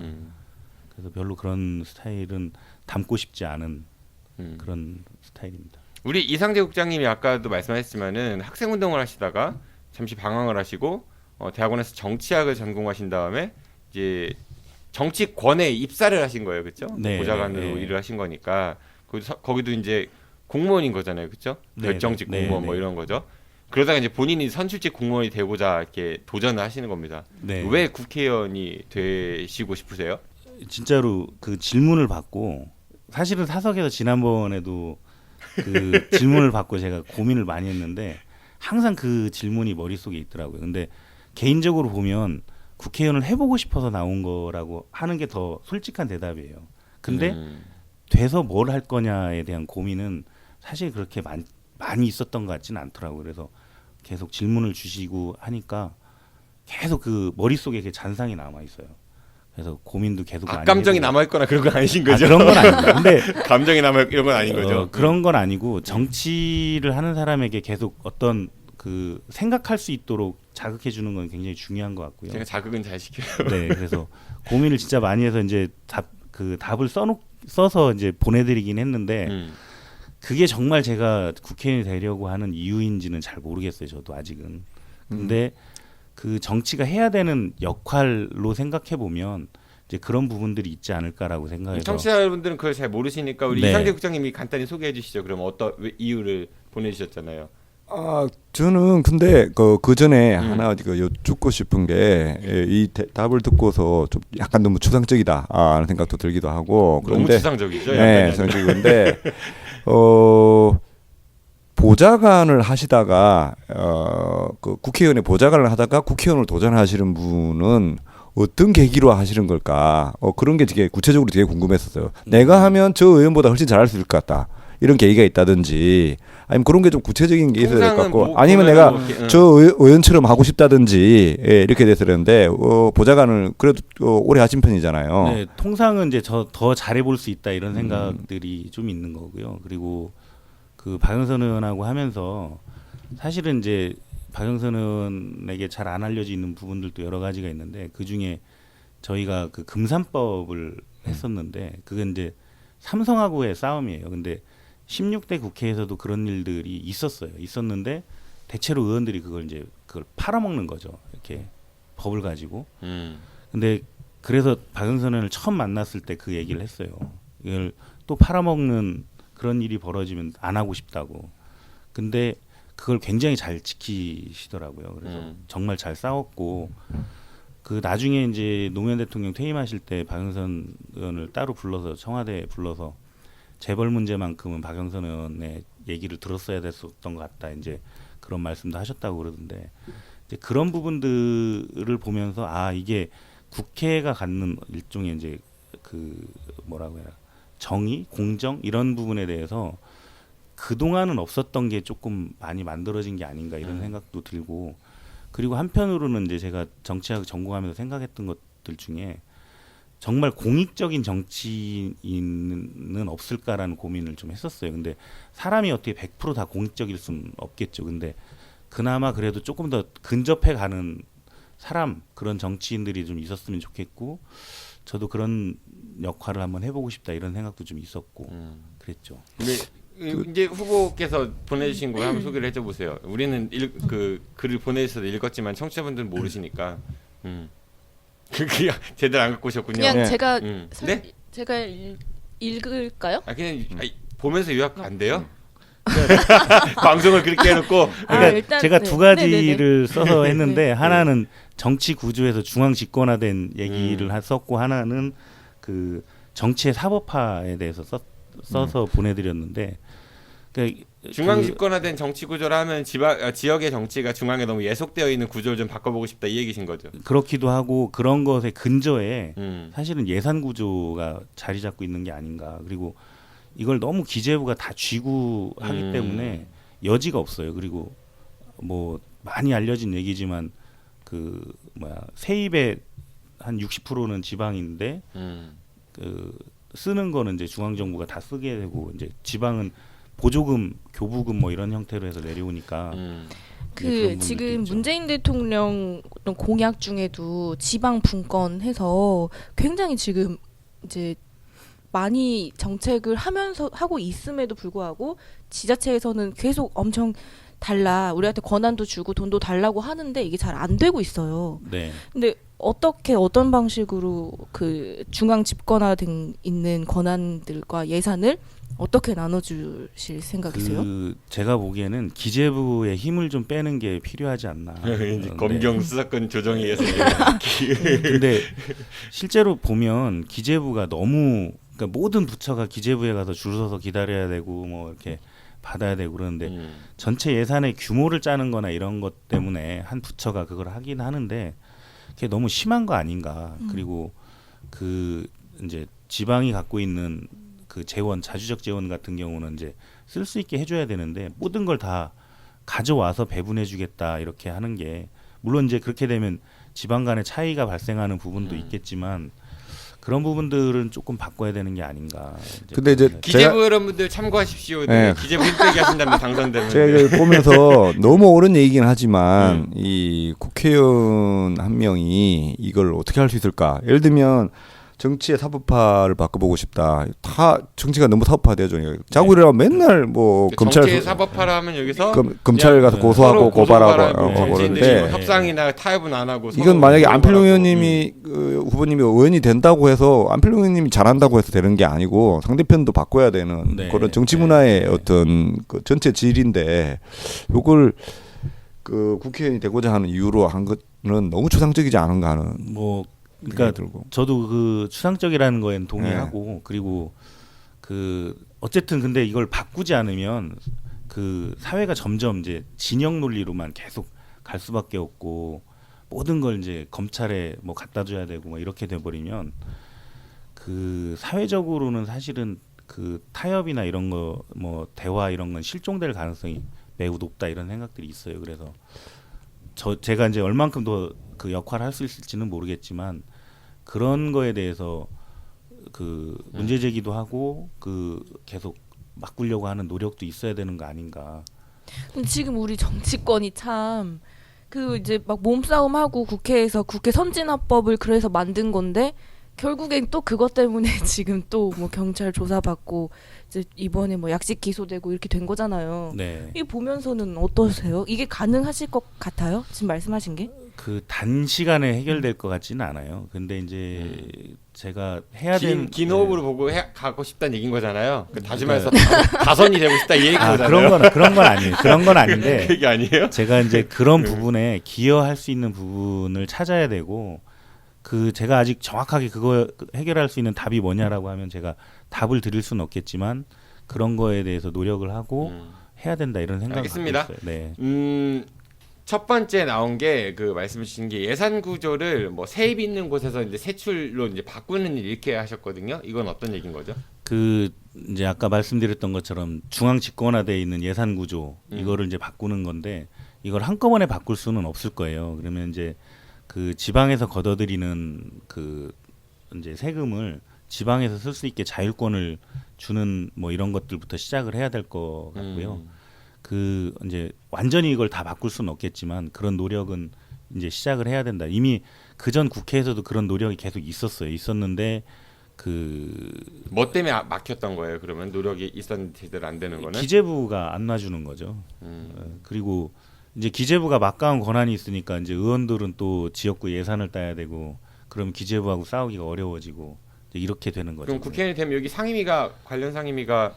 그래서 별로 그런 스타일은 담고 싶지 않은 그런 스타일입니다. 우리 이상재 국장님이 아까도 말씀하셨지만은 학생 운동을 하시다가 잠시 방황을 하시고 대학원에서 정치학을 전공하신 다음에 이제 정치권에 입사를 하신 거예요, 그렇죠? 네, 보좌관으로 네. 일을 하신 거니까 거기도 이제 공무원인 거잖아요, 그렇죠? 네, 결정직 네, 공무원 네, 뭐 네. 이런 거죠. 그러다가 이제 본인이 선출직 공무원이 되고자 이렇게 도전을 하시는 겁니다. 네. 왜 국회의원이 되시고 싶으세요? 진짜로 그 질문을 받고 사실은 사석에서 지난번에도 그 질문을 받고 제가 고민을 많이 했는데 항상 그 질문이 머릿속에 있더라고요. 근데 개인적으로 보면 국회의원을 해보고 싶어서 나온 거라고 하는 게 더 솔직한 대답이에요. 근데 돼서 뭘 할 거냐에 대한 고민은 사실 그렇게 많이 있었던 것 같지는 않더라고요. 그래서 계속 질문을 주시고 하니까 계속 그 머릿속에 이렇게 잔상이 남아 있어요. 그래서 고민도 계속 많이 감정이 해보고. 남아있거나 그런 건 아니신 거죠? 그런 건 아니에요. 근데 감정이 남아 이런 건 아닌 거죠? 그런 건 아니고 정치를 하는 사람에게 계속 어떤 그 생각할 수 있도록 자극해 주는 건 굉장히 중요한 것 같고요. 제가 자극은 잘 시켜요. 네, 그래서 고민을 진짜 많이 해서 이제 답을 써서 이제 보내드리긴 했는데 그게 정말 제가 국회의원이 되려고 하는 이유인지는 잘 모르겠어요. 저도 아직은. 근데 그 정치가 해야 되는 역할로 생각해 보면 이제 그런 부분들이 있지 않을까라고 생각해서 청취자분들은 그걸 잘 모르시니까 우리 네. 이상재 국장님이 간단히 소개해 주시죠. 그럼 어떤 이유를 보내주셨잖아요. 저는 근데 그 전에 하나 여쭙고 싶은 게 이 답을 듣고서 좀 약간 너무 추상적이다 하는 생각도 들기도 하고 너무 그런데 추상적이죠. 네, 추상적인데 보좌관을 하시다가 그 국회의원의 보좌관을 하다가 국회의원을 도전하시는 분은 어떤 계기로 하시는 걸까? 그런 게 되게 구체적으로 되게 궁금했었어요. 내가 하면 저 의원보다 훨씬 잘할 수 있을 것 같다. 이런 계기가 있다든지 아니면 그런 게 좀 구체적인 게 있어야 될 것 같고 아니면 내가 저 의원처럼 하고 싶다든지 이렇게 돼서 그러는데 보좌관을 그래도 오래 하신 편이잖아요. 네, 통상은 이제 더 잘해볼 수 있다 이런 생각들이 좀 있는 거고요. 그리고 그 박영선 의원하고 하면서 사실은 이제 박영선 의원에게 잘 안 알려져 있는 부분들도 여러 가지가 있는데 그 중에 저희가 그 금산법을 했었는데 그건 이제 삼성하고의 싸움이에요. 근데 16대 국회에서도 그런 일들이 있었는데 대체로 의원들이 그걸 팔아먹는 거죠. 이렇게 법을 가지고. 근데 그래서 박영선 의원을 처음 만났을 때 그 얘기를 했어요. 이걸 또 팔아먹는 그런 일이 벌어지면 안 하고 싶다고. 근데 그걸 굉장히 잘 지키시더라고요. 그래서 정말 잘 싸웠고 그 나중에 이제 노무현 대통령 퇴임하실 때 박영선 의원을 따로 불러서 청와대에 불러서 재벌 문제만큼은 박영선 의원의 얘기를 들었어야 됐었던 것 같다. 이제 그런 말씀도 하셨다고 그러던데 이제 그런 부분들을 보면서 이게 국회가 갖는 일종의 이제 그 뭐라고 해야 정의, 공정 이런 부분에 대해서 그동안은 없었던 게 조금 많이 만들어진 게 아닌가 이런 생각도 들고 그리고 한편으로는 이제 제가 정치학 전공하면서 생각했던 것들 중에 정말 공익적인 정치인은 없을까라는 고민을 좀 했었어요. 근데 사람이 어떻게 100% 다 공익적일 수는 없겠죠. 근데 그나마 그래도 조금 더 근접해 가는 사람 그런 정치인들이 좀 있었으면 좋겠고 저도 그런 역할을 한번 해보고 싶다 이런 생각도 좀 있었고 그랬죠. 근데 이제 후보께서 보내주신 거 한번 소개를 해줘 보세요. 우리는 그 글을 보내주셔서 읽었지만 청취자분들은 모르시니까. 그게 제대로 안 갖고 오셨군요. 그냥 제가 네? 제가 읽을까요? 그냥 보면서 요약 안 돼요? 방송을 그렇게 해놓고 그러니까 일단, 제가 네. 두 가지를 네네네. 써서 했는데 하나는 정치 구조에서 중앙 집권화된 얘기를 썼고 하나는 그 정치의 사법화에 대해서 써서 보내드렸는데 그러니까 중앙 집권화된 정치 구조를 하면 지역의 정치가 중앙에 너무 예속되어 있는 구조를 좀 바꿔보고 싶다 이 얘기신 거죠. 그렇기도 하고 그런 것의 근저에 사실은 예산 구조가 자리 잡고 있는 게 아닌가. 그리고 이걸 너무 기재부가 다 쥐고 하기 때문에 여지가 없어요. 그리고 뭐 많이 알려진 얘기지만 그 세입의 한 60%는 지방인데 그 쓰는 거는 이제 중앙 정부가 다 쓰게 되고 이제 지방은 보조금, 교부금 뭐 이런 형태로 해서 내려오니까 그 지금 문재인 대통령 어떤 공약 중에도 지방 분권해서 굉장히 지금 이제 많이 정책을 하고 있음에도 불구하고 지자체에서는 계속 엄청 달라 우리한테 권한도 주고 돈도 달라고 하는데 이게 잘 안 되고 있어요. 네. 근데 어떤 방식으로 그 중앙 집권화된 있는 권한들과 예산을 어떻게 나눠주실 생각이세요? 제가 보기에는 기재부의 힘을 좀 빼는 게 필요하지 않나. 검경 수사권 조정에 의해서. 근데 실제로 보면 기재부가 너무 그러니까 모든 부처가 기재부에 가서 줄 서서 기다려야 되고 뭐 이렇게 받아야 되고 그러는데 전체 예산의 규모를 짜는 거나 이런 것 때문에 한 부처가 그걸 하긴 하는데 그게 너무 심한 거 아닌가. 그리고 그 이제 지방이 갖고 있는 그 재원, 자주적 재원 같은 경우는 이제 쓸 수 있게 해줘야 되는데 모든 걸 다 가져와서 배분해주겠다 이렇게 하는 게 물론 이제 그렇게 되면 지방 간의 차이가 발생하는 부분도 있겠지만 그런 부분들은 조금 바꿔야 되는 게 아닌가. 근데 이제 기재부 여러분들 참고하십시오. 네. 기재부 힘들게 하신다면 당선되면. 제가 보면서 너무 옳은 얘기긴 하지만 이 국회의원 한 명이 이걸 어떻게 할 수 있을까? 예를 들면 정치의 사법화를 바꿔보고 싶다. 다 정치가 너무 사법화되죠. 자고 일어나면 맨날 뭐 검찰 정치의 사법화라 하면 여기서 검찰 가서 고소하고 고발하고 정치인들이 그러는데 협상이나 타협은 안 하고 이건 만약에 안필용 의원님이 후보님이 의원이 된다고 해서 안필용 의원님이 잘한다고 해서 되는 게 아니고 상대편도 바꿔야 되는 그런 정치 문화의 어떤 그 전체 질인데 요걸 그 국회의원이 되고자 하는 이유로 한 것은 너무 추상적이지 않은가 하는 뭐 그러니까 들고. 저도 그 추상적이라는 거에는 동의하고 그리고 그 어쨌든 근데 이걸 바꾸지 않으면 그 사회가 점점 이제 진영 논리로만 계속 갈 수밖에 없고 모든 걸 이제 검찰에 뭐 갖다 줘야 되고 뭐 이렇게 돼 버리면 그 사회적으로는 사실은 그 타협이나 이런 거 뭐 대화 이런 건 실종될 가능성이 매우 높다 이런 생각들이 있어요. 그래서 제가 이제 얼만큼 더 그 역할을 할 수 있을지는 모르겠지만 그런 거에 대해서 그 문제 제기도 하고 그 계속 바꾸려고 하는 노력도 있어야 되는 거 아닌가. 근데 지금 우리 정치권이 참 그 이제 막 몸싸움하고 국회에서 국회 선진화법을 그래서 만든 건데 결국엔 또 그것 때문에 지금 또 뭐 경찰 조사받고 이제 이번에 뭐 약식 기소되고 이렇게 된 거잖아요. 네. 이 보면서는 어떠세요? 이게 가능하실 것 같아요? 지금 말씀하신 게? 그 단시간에 해결될 것 같지는 않아요. 근데 이제 제가 해야 되는 긴 호흡으로 보고 가고 싶다는 얘기인 거잖아요. 그 다짐해서 다선이 되고 싶다 이 얘기인 거잖아요. 그런 건 아니에요. 그런 건 아닌데 그게 아니에요? 제가 이제 그런 부분에 기여할 수 있는 부분을 찾아야 되고 그 제가 아직 정확하게 그거 해결할 수 있는 답이 뭐냐라고 하면 제가 답을 드릴 수는 없겠지만 그런 거에 대해서 노력을 하고 해야 된다 이런 생각을 알겠습니다. 갖고 있어요. 네. 첫 번째 나온 게 그 말씀해 주신 게 예산 구조를 뭐 세입 있는 곳에서 이제 세출로 이제 바꾸는 일 이렇게 하셨거든요. 이건 어떤 얘기인 거죠? 그 이제 아까 말씀드렸던 것처럼 중앙 집권화되어 있는 예산 구조 이거를 이제 바꾸는 건데 이걸 한꺼번에 바꿀 수는 없을 거예요. 그러면 이제 그 지방에서 걷어들이는 그 이제 세금을 지방에서 쓸 수 있게 자율권을 주는 뭐 이런 것들부터 시작을 해야 될 것 같고요. 그 이제 완전히 이걸 다 바꿀 수는 없겠지만 그런 노력은 이제 시작을 해야 된다. 이미 그전 국회에서도 그런 노력이 계속 있었는데 그 뭐 때문에 막혔던 거예요? 그러면 노력이 있었는데 제대로 안 되는 거는 기재부가 안 놔주는 거죠. 그리고 이제 기재부가 막강한 권한이 있으니까 이제 의원들은 또 지역구 예산을 따야 되고 그럼 기재부하고 싸우기가 어려워지고 이제 이렇게 되는 거죠. 그럼 국회의원이 되면 여기 상임위가 관련 상임위가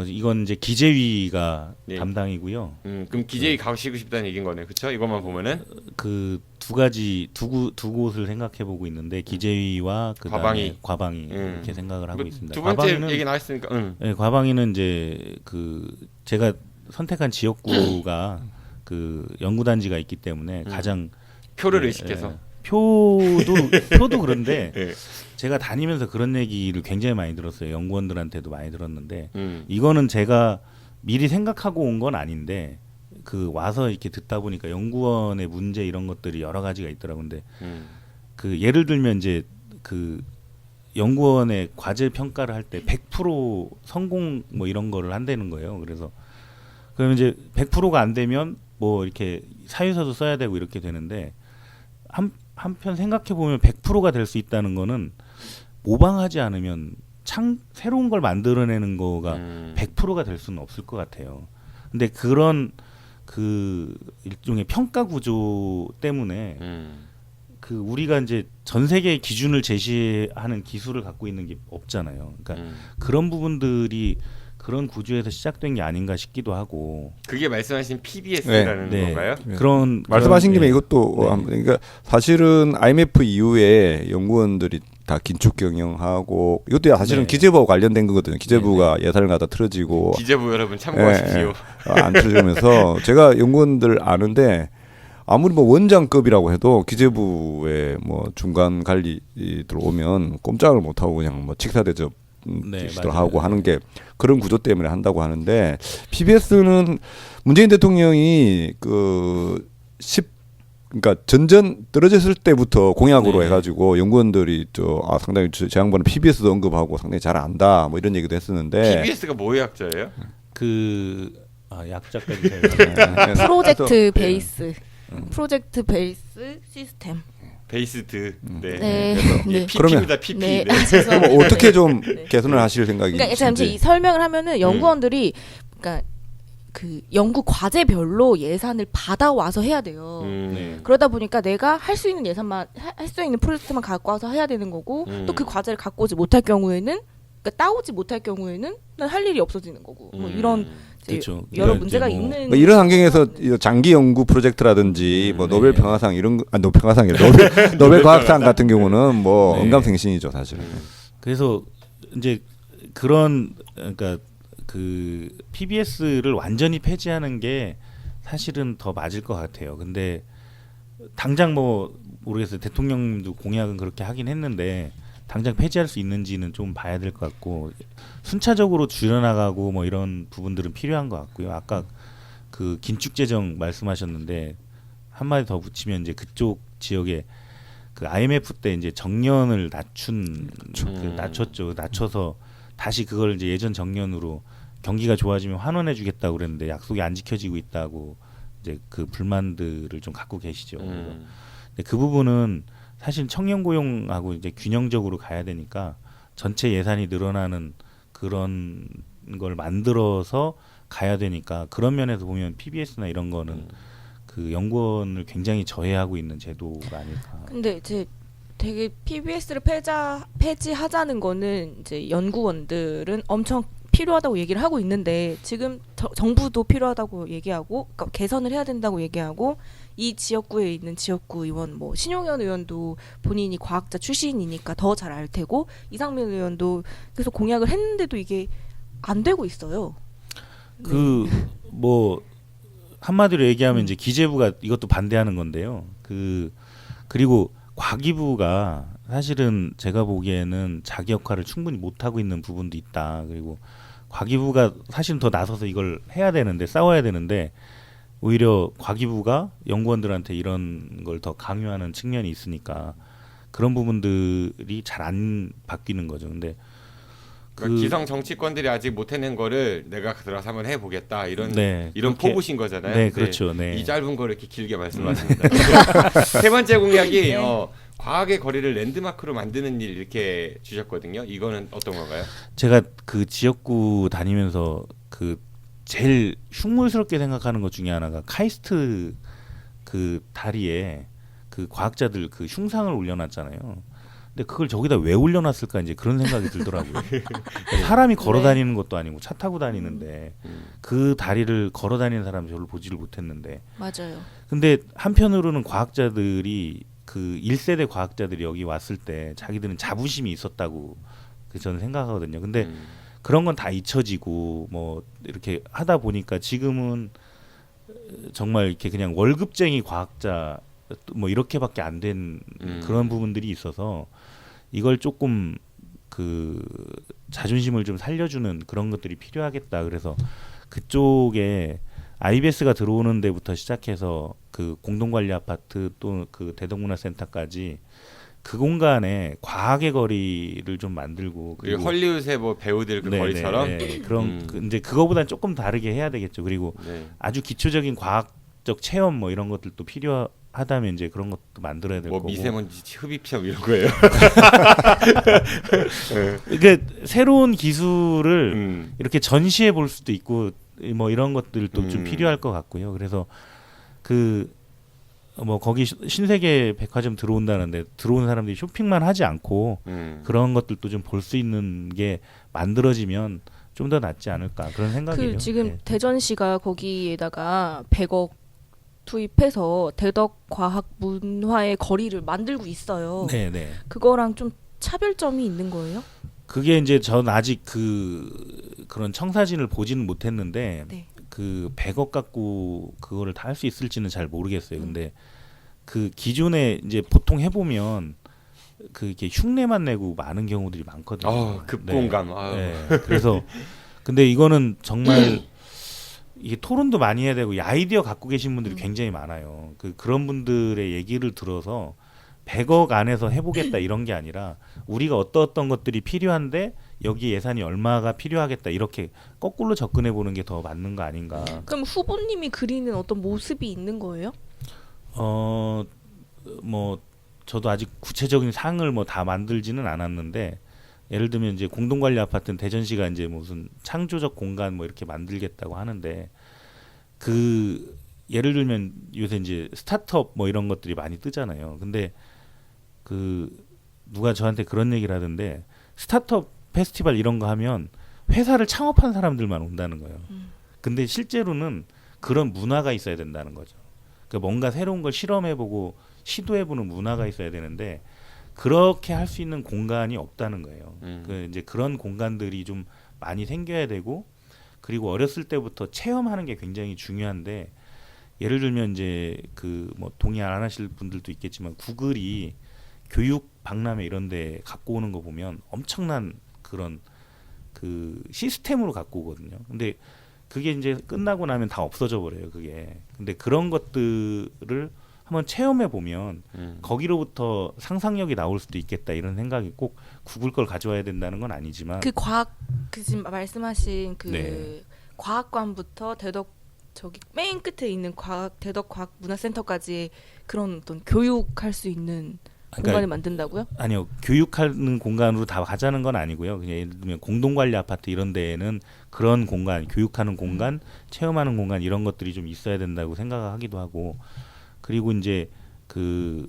이건 이제 기재위가 네. 담당이고요. 그럼 기재위 가시고 싶다는 얘기인 거네, 그렇죠? 이것만 보면은 그 두 가지 두 곳을 생각해 보고 있는데 기재위와 그다음에 과방위 이렇게 생각을 하고 있습니다. 두 번째 과방위는, 얘기 나왔으니까. 네, 과방위는 이제 그 제가 선택한 지역구가 그 연구단지가 있기 때문에 가장 표를 의식해서 표도 그런데 네. 제가 다니면서 그런 얘기를 굉장히 많이 들었어요. 연구원들한테도 많이 들었는데 이거는 제가 미리 생각하고 온 건 아닌데 그 와서 이렇게 듣다 보니까 연구원의 문제 이런 것들이 여러 가지가 있더라고요. 근데 그 예를 들면 이제 그 연구원의 과제 평가를 할 때 100% 성공 뭐 이런 거를 한다는 거예요. 그래서 그러면 이제 100%가 안 되면 뭐 이렇게 사유서도 써야 되고 이렇게 되는데 한편 생각해 보면 100%가 될 수 있다는 거는 모방하지 않으면 새로운 걸 만들어내는 거가 100%가 될 수는 없을 것 같아요. 근데 그런 그 일종의 평가 구조 때문에 그 우리가 이제 전 세계의 기준을 제시하는 기술을 갖고 있는 게 없잖아요. 그러니까 그런 부분들이 그런 구조에서 시작된 게 아닌가 싶기도 하고. 그게 말씀하신 PBS라는 건가요? 그런 말씀하신 김에 이것도 그러니까 사실은 IMF 이후에 연구원들이 다 긴축 경영하고 이것도 사실은 기재부와 관련된 거거든요. 기재부가 예산을 갖다 틀어지고 기재부 여러분 참고하십시오. 안 틀어지면서 제가 연구원들 아는데 아무리 뭐 원장급이라고 해도 기재부에 뭐 중간 관리 들어오면 꼼짝을 못 하고 그냥 뭐 직사대접 하고 하는 게 그런 구조 때문에 한다고 하는데 PBS는 문재인 대통령이 그러니까 전전 떨어졌을 때부터 공약으로 해가지고 연구원들이 상당히 제 양반은 PBS도 언급하고 상당히 잘 안다 뭐 이런 얘기도 했었는데 PBS가 뭐의 약자예요? 약자까지 프로젝트 베이스 프로젝트 베이스 시스템. 베이스드. 네. 네. 네. PP입니다. PP. 네. 네. 죄송합니다. 그럼 어떻게 좀 네. 개선을 하실 생각이 그러니까 잠시 있는지. 이 설명을 하면은 연구원들이 그러니까 그 연구 과제별로 예산을 받아와서 해야 돼요. 네. 그러다 보니까 내가 할 수 있는 예산만 할 수 있는 프로젝트만 갖고 와서 해야 되는 거고 또 그 과제를 갖고 오지 못할 경우에는 그러니까 따오지 못할 경우에는 난 할 일이 없어지는 거고 뭐 이런 이제 그렇죠. 여러 그러니까 문제가 이제 뭐 있는 뭐 이런 환경에서 이 장기 연구 프로젝트라든지 뭐 노벨 평화상 이런 거, 노벨 평화상이 노벨 과학상 같은 경우는 뭐 네. 언감생심이죠 사실은. 그래서 이제 그런 그러니까 그 PBS를 완전히 폐지하는 게 사실은 더 맞을 것 같아요. 근데 당장 뭐 모르겠어요. 대통령도 공약은 그렇게 하긴 했는데 당장 폐지할 수 있는지는 좀 봐야 될 것 같고 순차적으로 줄여나가고 뭐 이런 부분들은 필요한 것 같고요. 아까 그 긴축 재정 말씀하셨는데 한마디 더 붙이면 이제 그쪽 지역에 그 IMF 때 이제 정년을 낮췄죠. 낮춰서 다시 그걸 이제 예전 정년으로 경기가 좋아지면 환원해 주겠다고 그랬는데 약속이 안 지켜지고 있다고 이제 그 불만들을 좀 갖고 계시죠. 근데 그 부분은 사실 청년 고용하고 이제 균형적으로 가야 되니까 전체 예산이 늘어나는 그런 걸 만들어서 가야 되니까 그런 면에서 보면 PBS나 이런 거는 그 연구원을 굉장히 저해하고 있는 제도가 아닐까. 근데 이제 되게 PBS를 폐지하자는 거는 이제 연구원들은 엄청 필요하다고 얘기를 하고 있는데 지금 정부도 필요하다고 얘기하고 그러니까 개선을 해야 된다고 얘기하고 이 지역구에 있는 지역구 의원 뭐 신용현 의원도 본인이 과학자 출신이니까 더 잘 알 테고 이상민 의원도 계속 공약을 했는데도 이게 안 되고 있어요. 그 뭐 한마디로 얘기하면 이제 기재부가 이것도 반대하는 건데요. 그리고 과기부가 사실은 제가 보기에는 자기 역할을 충분히 못 하고 있는 부분도 있다. 그리고 과기부가 사실은 더 나서서 이걸 해야 되는데 싸워야 되는데 오히려 과기부가 연구원들한테 이런 걸 더 강요하는 측면이 있으니까 그런 부분들이 잘 안 바뀌는 거죠. 근데 그러니까 기성 정치권들이 아직 못 해낸 거를 내가 들어서 한번 해보겠다 이런 네, 이런 그렇게, 포부신 거잖아요. 네, 그렇죠. 네. 이 짧은 거를 이렇게 길게 말씀하십니다. 세 번째 공약이 과학의 거리를 랜드마크로 만드는 일 이렇게 주셨거든요. 이거는 어떤 건가요? 제가 그 지역구 다니면서 그 제일 흉물스럽게 생각하는 것 중에 하나가 카이스트 그 다리에 그 과학자들 그 흉상을 올려놨잖아요. 근데 그걸 저기다 왜 올려놨을까 이제 그런 생각이 들더라고요. 사람이 걸어 다니는 것도 아니고 차 타고 다니는데 그 다리를 걸어 다니는 사람 별로 보지를 못했는데. 맞아요. 근데 한편으로는 과학자들이 그 1세대 과학자들이 여기 왔을 때 자기들은 자부심이 있었다고 저는 생각하거든요. 근데 그런 건 다 잊혀지고 뭐 이렇게 하다 보니까 지금은 정말 이렇게 그냥 월급쟁이 과학자 뭐 이렇게밖에 안 된 그런 부분들이 있어서 이걸 조금 그 자존심을 좀 살려주는 그런 것들이 필요하겠다. 그래서 그쪽에 IBS가 들어오는 데부터 시작해서 그 공동관리 아파트 또 그 대덕문화센터까지 그 공간에 과학의 거리를 좀 만들고 그리고 헐리우드의 뭐 배우들 그 거리처럼 그럼 이제 그거보다는 조금 다르게 해야 되겠죠. 그리고 아주 기초적인 과학적 체험 뭐 이런 것들도 필요하다면 이제 그런 것도 만들어야 될 뭐 거고. 미세먼지 흡입 체험 이런 거예요. 이게 새로운 기술을 이렇게 전시해 볼 수도 있고 뭐 이런 것들도 좀 필요할 것 같고요. 그래서 그 뭐 거기 신세계 백화점 들어온다는데 들어온 사람들이 쇼핑만 하지 않고 그런 것들도 좀 볼 수 있는 게 만들어지면 좀 더 낫지 않을까 그런 생각이에요. 그 지금 네. 대전시가 거기에다가 100억 투입해서 대덕과학문화의 거리를 만들고 있어요. 네. 그거랑 좀 차별점이 있는 거예요? 그게 이제 전 아직 그런 청사진을 보지는 못했는데 네. 그 100억 갖고 그거를 다 할 수 있을지는 잘 모르겠어요. 근데 그 기존에 이제 보통 해보면 그 이렇게 흉내만 내고 많은 경우들이 많거든요. 급공감. 네. 그래서 근데 이거는 정말 이게 토론도 많이 해야 되고 이 아이디어 갖고 계신 분들이 굉장히 많아요. 그런 분들의 얘기를 들어서 100억 안에서 해보겠다 이런 게 아니라 우리가 어떤 것들이 필요한데 여기 예산이 얼마가 필요하겠다 이렇게 거꾸로 접근해 보는 게 더 맞는 거 아닌가. 그럼 후보님이 그리는 어떤 모습이 있는 거예요? 뭐 저도 아직 구체적인 상을 뭐 다 만들지는 않았는데 예를 들면 이제 공동관리 아파트는 대전시가 이제 무슨 창조적 공간 뭐 이렇게 만들겠다고 하는데 그 예를 들면 요새 이제 스타트업 뭐 이런 것들이 많이 뜨잖아요. 근데 그 누가 저한테 그런 얘기를 하던데 스타트업 페스티벌 이런 거 하면 회사를 창업한 사람들만 온다는 거예요. 근데 실제로는 그런 문화가 있어야 된다는 거죠. 그러니까 뭔가 새로운 걸 실험해보고 시도해보는 문화가 있어야 되는데 그렇게 할 수 있는 공간이 없다는 거예요. 그 이제 그런 공간들이 좀 많이 생겨야 되고 그리고 어렸을 때부터 체험하는 게 굉장히 중요한데 예를 들면 이제 그 뭐 동의 안 하실 분들도 있겠지만 구글이 교육 박람회 이런 데 갖고 오는 거 보면 엄청난 그런 그 시스템으로 갖고 오거든요. 근데 그게 이제 끝나고 나면 다 없어져 버려요, 그게. 근데 그런 것들을 한번 체험해 보면 거기로부터 상상력이 나올 수도 있겠다 이런 생각이 꼭 구글 걸 가져와야 된다는 건 아니지만 그 과학 그 지금 말씀하신 그 네. 과학관부터 대덕 저기 맨 끝에 있는 대덕 과학 문화센터까지 그런 어떤 교육할 수 있는 공간을 만든다고요? 아니요, 교육하는 공간으로 다 가자는 건 아니고요. 그냥 예를 들면 공동관리 아파트 이런 데에는 그런 공간, 교육하는 공간, 체험하는 공간 이런 것들이 좀 있어야 된다고 생각하기도 하고. 그리고 이제 그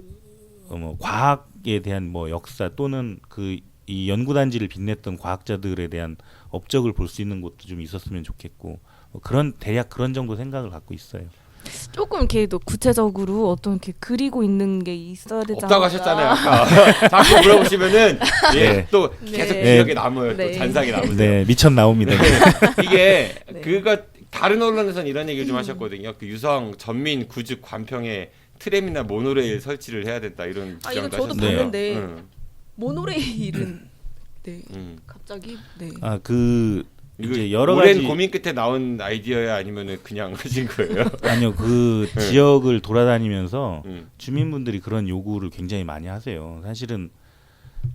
뭐 과학에 대한 뭐 역사 또는 그 이 연구단지를 빛냈던 과학자들에 대한 업적을 볼 수 있는 곳도 좀 있었으면 좋겠고 뭐 그런 대략 그런 정도 생각을 갖고 있어요. 조금 이렇게 또 구체적으로 어떤 이렇게 그리고 있는 게 있어야 되지 않을까? 없다고 하셨잖아요. 아까 자꾸 물어보시면은 네. 또 계속 네. 기억에 남아요. 네. 또 잔상이 남으세요. 네, 미천 나옵니다. 이게 네. 그거 다른 언론에서는 이런 얘기를 좀 하셨거든요. 그 유성 전민 구직 관평에 트램이나 모노레일 설치를 해야 된다 이런 아 이거 주장도 저도 하셨어요. 봤는데 모노레일은 네 갑자기 네. 아 그 이거 이제 여러 오랜 가지 고민 끝에 나온 아이디어야 아니면은 그냥 하신 거예요? 아니요 그 지역을 돌아다니면서 주민분들이 그런 요구를 굉장히 많이 하세요. 사실은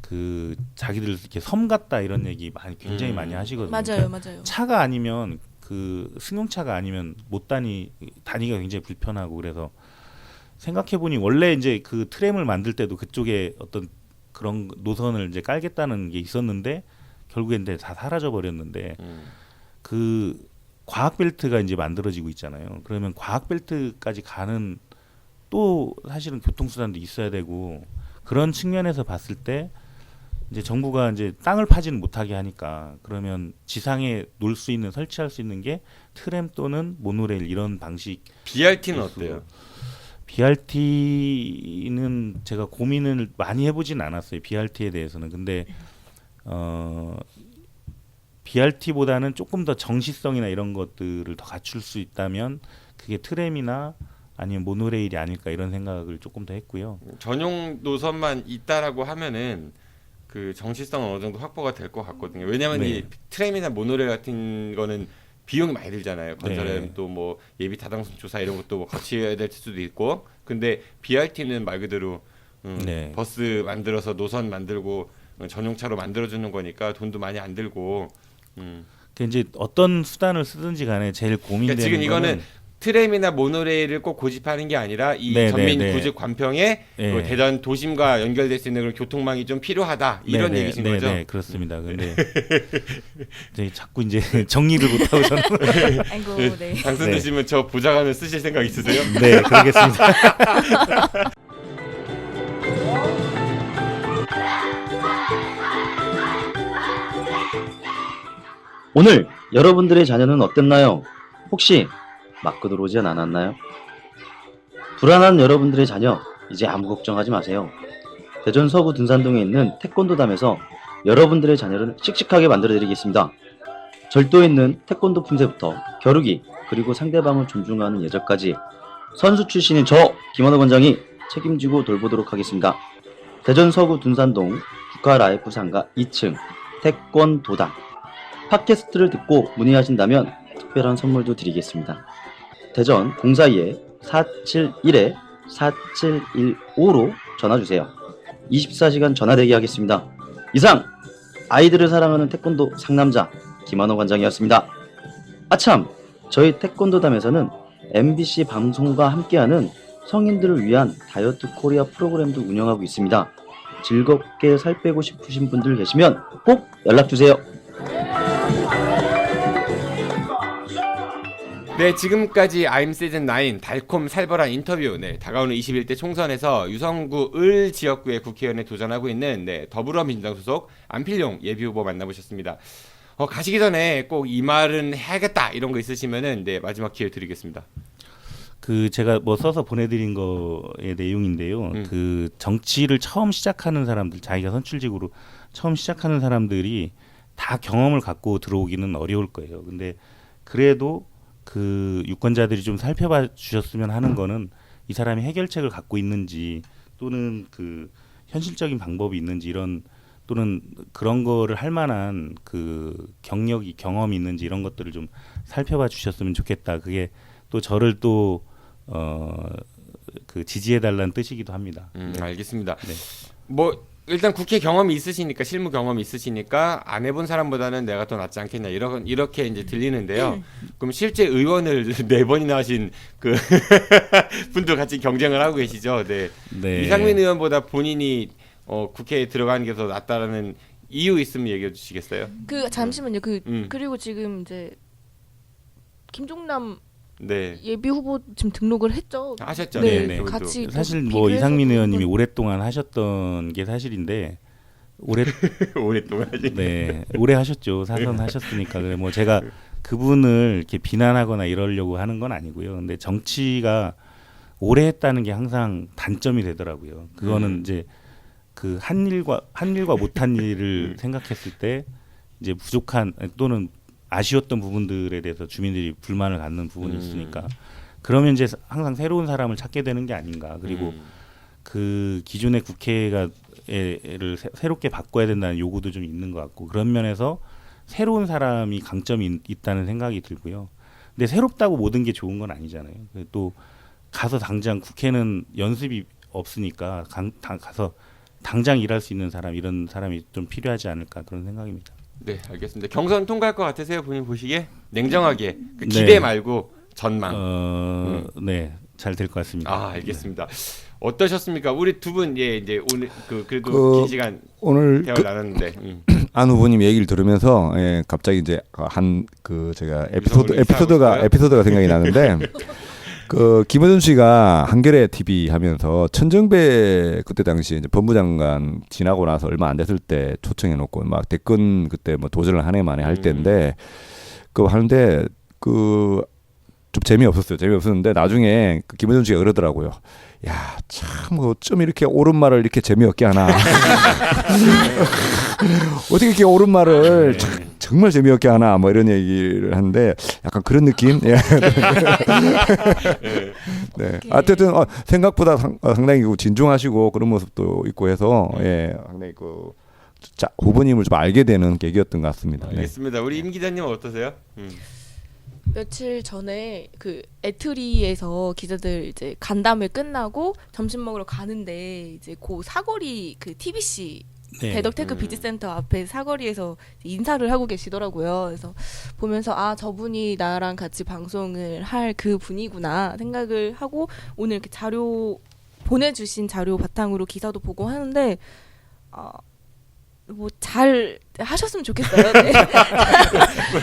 그 자기들 이렇게 섬 같다 이런 얘기 굉장히 많이 하시거든요. 맞아요. 차가 아니면 그 승용차가 아니면 못 다니기가 굉장히 불편하고 그래서 생각해 보니 원래 이제 그 트램을 만들 때도 그쪽에 어떤 그런 노선을 이제 깔겠다는 게 있었는데 결국엔 근데 다 사라져 버렸는데 그 과학 벨트가 이제 만들어지고 있잖아요. 그러면 과학 벨트까지 가는 또 사실은 교통수단도 있어야 되고 그런 측면에서 봤을 때 이제 정부가 이제 땅을 파지는 못하게 하니까 그러면 지상에 놓을 수 있는 설치할 수 있는 게 트램 또는 모노레일 이런 방식. BRT는 어때요? BRT는 제가 고민을 많이 해보진 않았어요. BRT에 대해서는. 근데 BRT보다는 조금 더 정시성이나 이런 것들을 더 갖출 수 있다면 그게 트램이나 아니면 모노레일이 아닐까 이런 생각을 조금 더 했고요. 전용 노선만 있다라고 하면은 그 정시성은 어느 정도 확보가 될 것 같거든요. 왜냐하면 네. 이 트램이나 모노레일 같은 거는 비용이 많이 들잖아요. 건설에 네. 또 뭐 예비 타당성 조사 이런 것도 뭐 같이 해야 될 수도 있고. 근데 BRT는 말 그대로 네. 버스 만들어서 노선 만들고 전용차로 만들어주는 거니까 돈도 많이 안 들고. 그 이제 어떤 수단을 쓰든지 간에 제일 고민되는 그러니까 지금 이거는 거는 트램이나 모노레일을 꼭 고집하는 게 아니라 이 네, 전민 네, 네. 구직 관평에 네. 그 대전 도심과 연결될 수 있는 그런 교통망이 좀 필요하다 이런 네, 얘기신 네, 거죠? 네, 그렇습니다. 근데 이제 자꾸 이제 정리를 못하고 저는 아이고 네. 당선되시면 저 보좌관을 쓰실 생각 있으세요? 네 그러겠습니다. 오늘 여러분들의 자녀는 어땠나요? 혹시 맞고 들어오진 않았나요? 불안한 여러분들의 자녀, 이제 아무 걱정하지 마세요. 대전 서구 둔산동에 있는 태권도담에서 여러분들의 자녀를 씩씩하게 만들어드리겠습니다. 절도 있는 태권도 품새부터 겨루기, 그리고 상대방을 존중하는 예절까지 선수 출신인 저 김원호 원장이 책임지고 돌보도록 하겠습니다. 대전 서구 둔산동 국가라이프 상가 2층 태권도담. 팟캐스트를 듣고 문의하신다면 특별한 선물도 드리겠습니다. 대전 042-471-4715로 전화주세요. 24시간 전화대기 하겠습니다. 이상 아이들을 사랑하는 태권도 상남자 김한호 관장이었습니다. 아참, 저희 태권도담에서는 MBC 방송과 함께하는 성인들을 위한 다이어트 코리아 프로그램도 운영하고 있습니다. 즐겁게 살 빼고 싶으신 분들 계시면 꼭 연락주세요. 네, 지금까지 I'm 시즌 9 달콤 살벌한 인터뷰. 네, 다가오는 21대 총선에서 유성구 을 지역구의 국회의원에 도전하고 있는 더불어민주당 소속 안필용 예비후보 만나보셨습니다. 가시기 전에 꼭 이 말은 해야겠다 이런 거 있으시면은 마지막 기회 드리겠습니다. 그 제가 뭐 써서 보내드린 거의 내용인데요. 그 정치를 처음 시작하는 사람들, 자기가 선출직으로 처음 시작하는 사람들이 다 경험을 갖고 들어오기는 어려울 거예요. 근데 그래도 그 유권자들이 좀 살펴봐 주셨으면 하는 거는 이 사람이 해결책을 갖고 있는지 또는 그 현실적인 방법이 있는지 이런 또는 그런 거를 할 만한 그 경험이 있는지 이런 것들을 좀 살펴봐 주셨으면 좋겠다. 그게 또 저를 또 그 지지해 달라는 뜻이기도 합니다. 알겠습니다. 네. 뭐 일단 국회 경험이 있으시니까 실무 경험이 있으시니까 안 해본 사람보다는 내가 더 낫지 않겠냐 이렇게 이제 들리는데요. 그럼 실제 의원을 4번이나 하신 그 분도 같이 경쟁을 하고 계시죠. 네. 네. 이상민 의원보다 본인이 국회에 들어가는 게 더 낫다라는 이유 있으면 얘기해 주시겠어요? 그 잠시만요. 그리고 지금 이제 김종남 네. 예비 후보 지금 등록을 했죠. 하셨죠. 네, 네. 같이 사실 뭐 이상민 의원님이 오랫동안 하셨던 게 사실인데 오랫동안 네, 오래 하셨죠. 사선 하셨으니까. 그래 뭐 제가 그분을 이렇게 비난하거나 이러려고 하는 건 아니고요. 근데 정치가 오래 했다는 게 항상 단점이 되더라고요. 그거는 이제 그 한 일과 못한 일을 생각했을 때 이제 부족한 또는 아쉬웠던 부분들에 대해서 주민들이 불만을 갖는 부분이 있으니까 그러면 이제 항상 새로운 사람을 찾게 되는 게 아닌가. 그리고 그 기존의 국회를 새롭게 바꿔야 된다는 요구도 좀 있는 것 같고 그런 면에서 새로운 사람이 강점이 있다는 생각이 들고요. 근데 새롭다고 모든 게 좋은 건 아니잖아요. 또 가서 당장 국회는 연습이 없으니까 가서 당장 일할 수 있는 사람 이런 사람이 좀 필요하지 않을까 그런 생각입니다. 네, 알겠습니다. 경선 통과할 것 같으세요? 본인 보시기에? 냉정하게 기대 네. 말고 전망. 네, 잘 될 것 같습니다. 아, 알겠습니다. 어떠셨습니까? 우리 두 분 이제 오늘 그래도 긴 시간 오늘 대화를 나눴는데 안 후보님 얘기를 들으면서 갑자기 이제 제가 유성으로 에피소드가 생각이 나는데 그 김어준 씨가 한겨레 TV 하면서 천정배 그때 당시 이제 법무장관 지나고 나서 얼마 안 됐을 때 초청해 놓고 막 대권 그때 뭐 도전을 한 해 만에 할 때인데 그거 하는데 그 좀 재미없었는데 나중에 그 김어준 씨가 그러더라고요. 야, 참 어쩜 이렇게 옳은 말을 이렇게 재미없게 하나. 어떻게 이렇게 옳은 말을 정말 재미없게 하나 뭐 이런 얘기를 하는데 약간 그런 느낌. 네. 어쨌든 생각보다 상당히 진중하시고 그런 모습도 있고 해서 상당히 후보님을 좀 알게 되는 계기였던 것 같습니다. 알겠습니다. 우리 임 기자님은 어떠세요? 며칠 전에 그 애트리에서 기자들 이제 간담회 끝나고 점심 먹으러 가는데 이제 그 사거리 그 TBC 대덕테크 비즈센터 앞에 사거리에서 인사를 하고 계시더라고요. 그래서 보면서 저분이 나랑 같이 방송을 할 그 분이구나 생각을 하고 오늘 이렇게 보내주신 자료 바탕으로 기사도 보고 하는데 뭐 잘 하셨으면 좋겠어요. 네.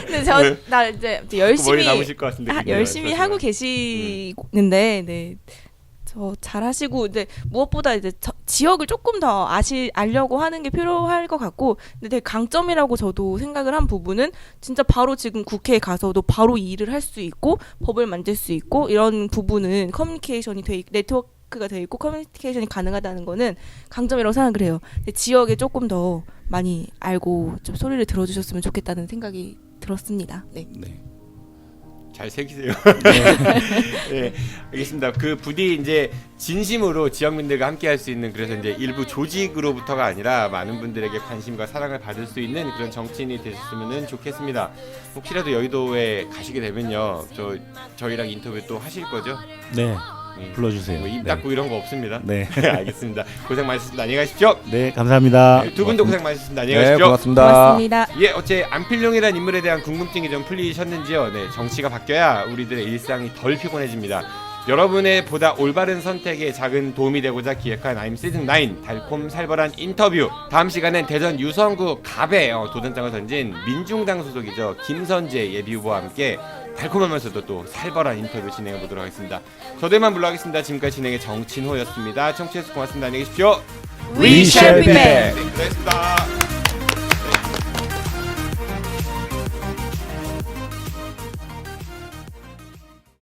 근데 나 이제 열심히 열심히 하고 계시는데, 네. 저 잘하시고, 근데 무엇보다 이제 지역을 조금 더 알려고 하는 게 필요할 것 같고, 근데 되게 강점이라고 저도 생각을 한 부분은 진짜 바로 지금 국회에 가서도 바로 일을 할 수 있고 법을 만들 수 있고 이런 부분은 커뮤니케이션이 네트워크가 돼 있고 커뮤니케이션이 가능하다는 거는 강점이라고 생각을 해요. 근데 지역에 조금 더 많이 알고 좀 소리를 들어주셨으면 좋겠다는 생각이 들었습니다. 네. 잘 새기세요. 네, 알겠습니다. 그 부디 이제 진심으로 지역민들과 함께할 수 있는 그래서 이제 일부 조직으로부터가 아니라 많은 분들에게 관심과 사랑을 받을 수 있는 그런 정치인이 되셨으면 좋겠습니다. 혹시라도 여의도에 가시게 되면요, 저희랑 인터뷰 또 하실 거죠? 네. 불러주세요. 뭐 입 닫고 이런 거 없습니다. 네. 알겠습니다. 고생 많으셨습니다. 안녕히 가십시오. 네, 감사합니다. 두 분도 고생 많으셨습니다. 안녕히 가십시오. 고맙습니다. 어째 안필용이라는 인물에 대한 궁금증이 좀 풀리셨는지요? 네, 정치가 바뀌어야 우리들의 일상이 덜 피곤해집니다. 여러분의 보다 올바른 선택에 작은 도움이 되고자 기획한 I'm 시즌 9 달콤 살벌한 인터뷰. 다음 시간엔 대전 유성구 갑에 도전장을 던진 민중당 소속이죠 김선재 예비후보와 함께 달콤하면서도 또 살벌한 인터뷰 진행해 보도록 하겠습니다. 저들만 물러가겠습니다. 지금까지 진행의 정친호였습니다. 청취해주셔서 고맙습니다. 안녕히 계십시오. We shall be back. 네, 고생했습니다.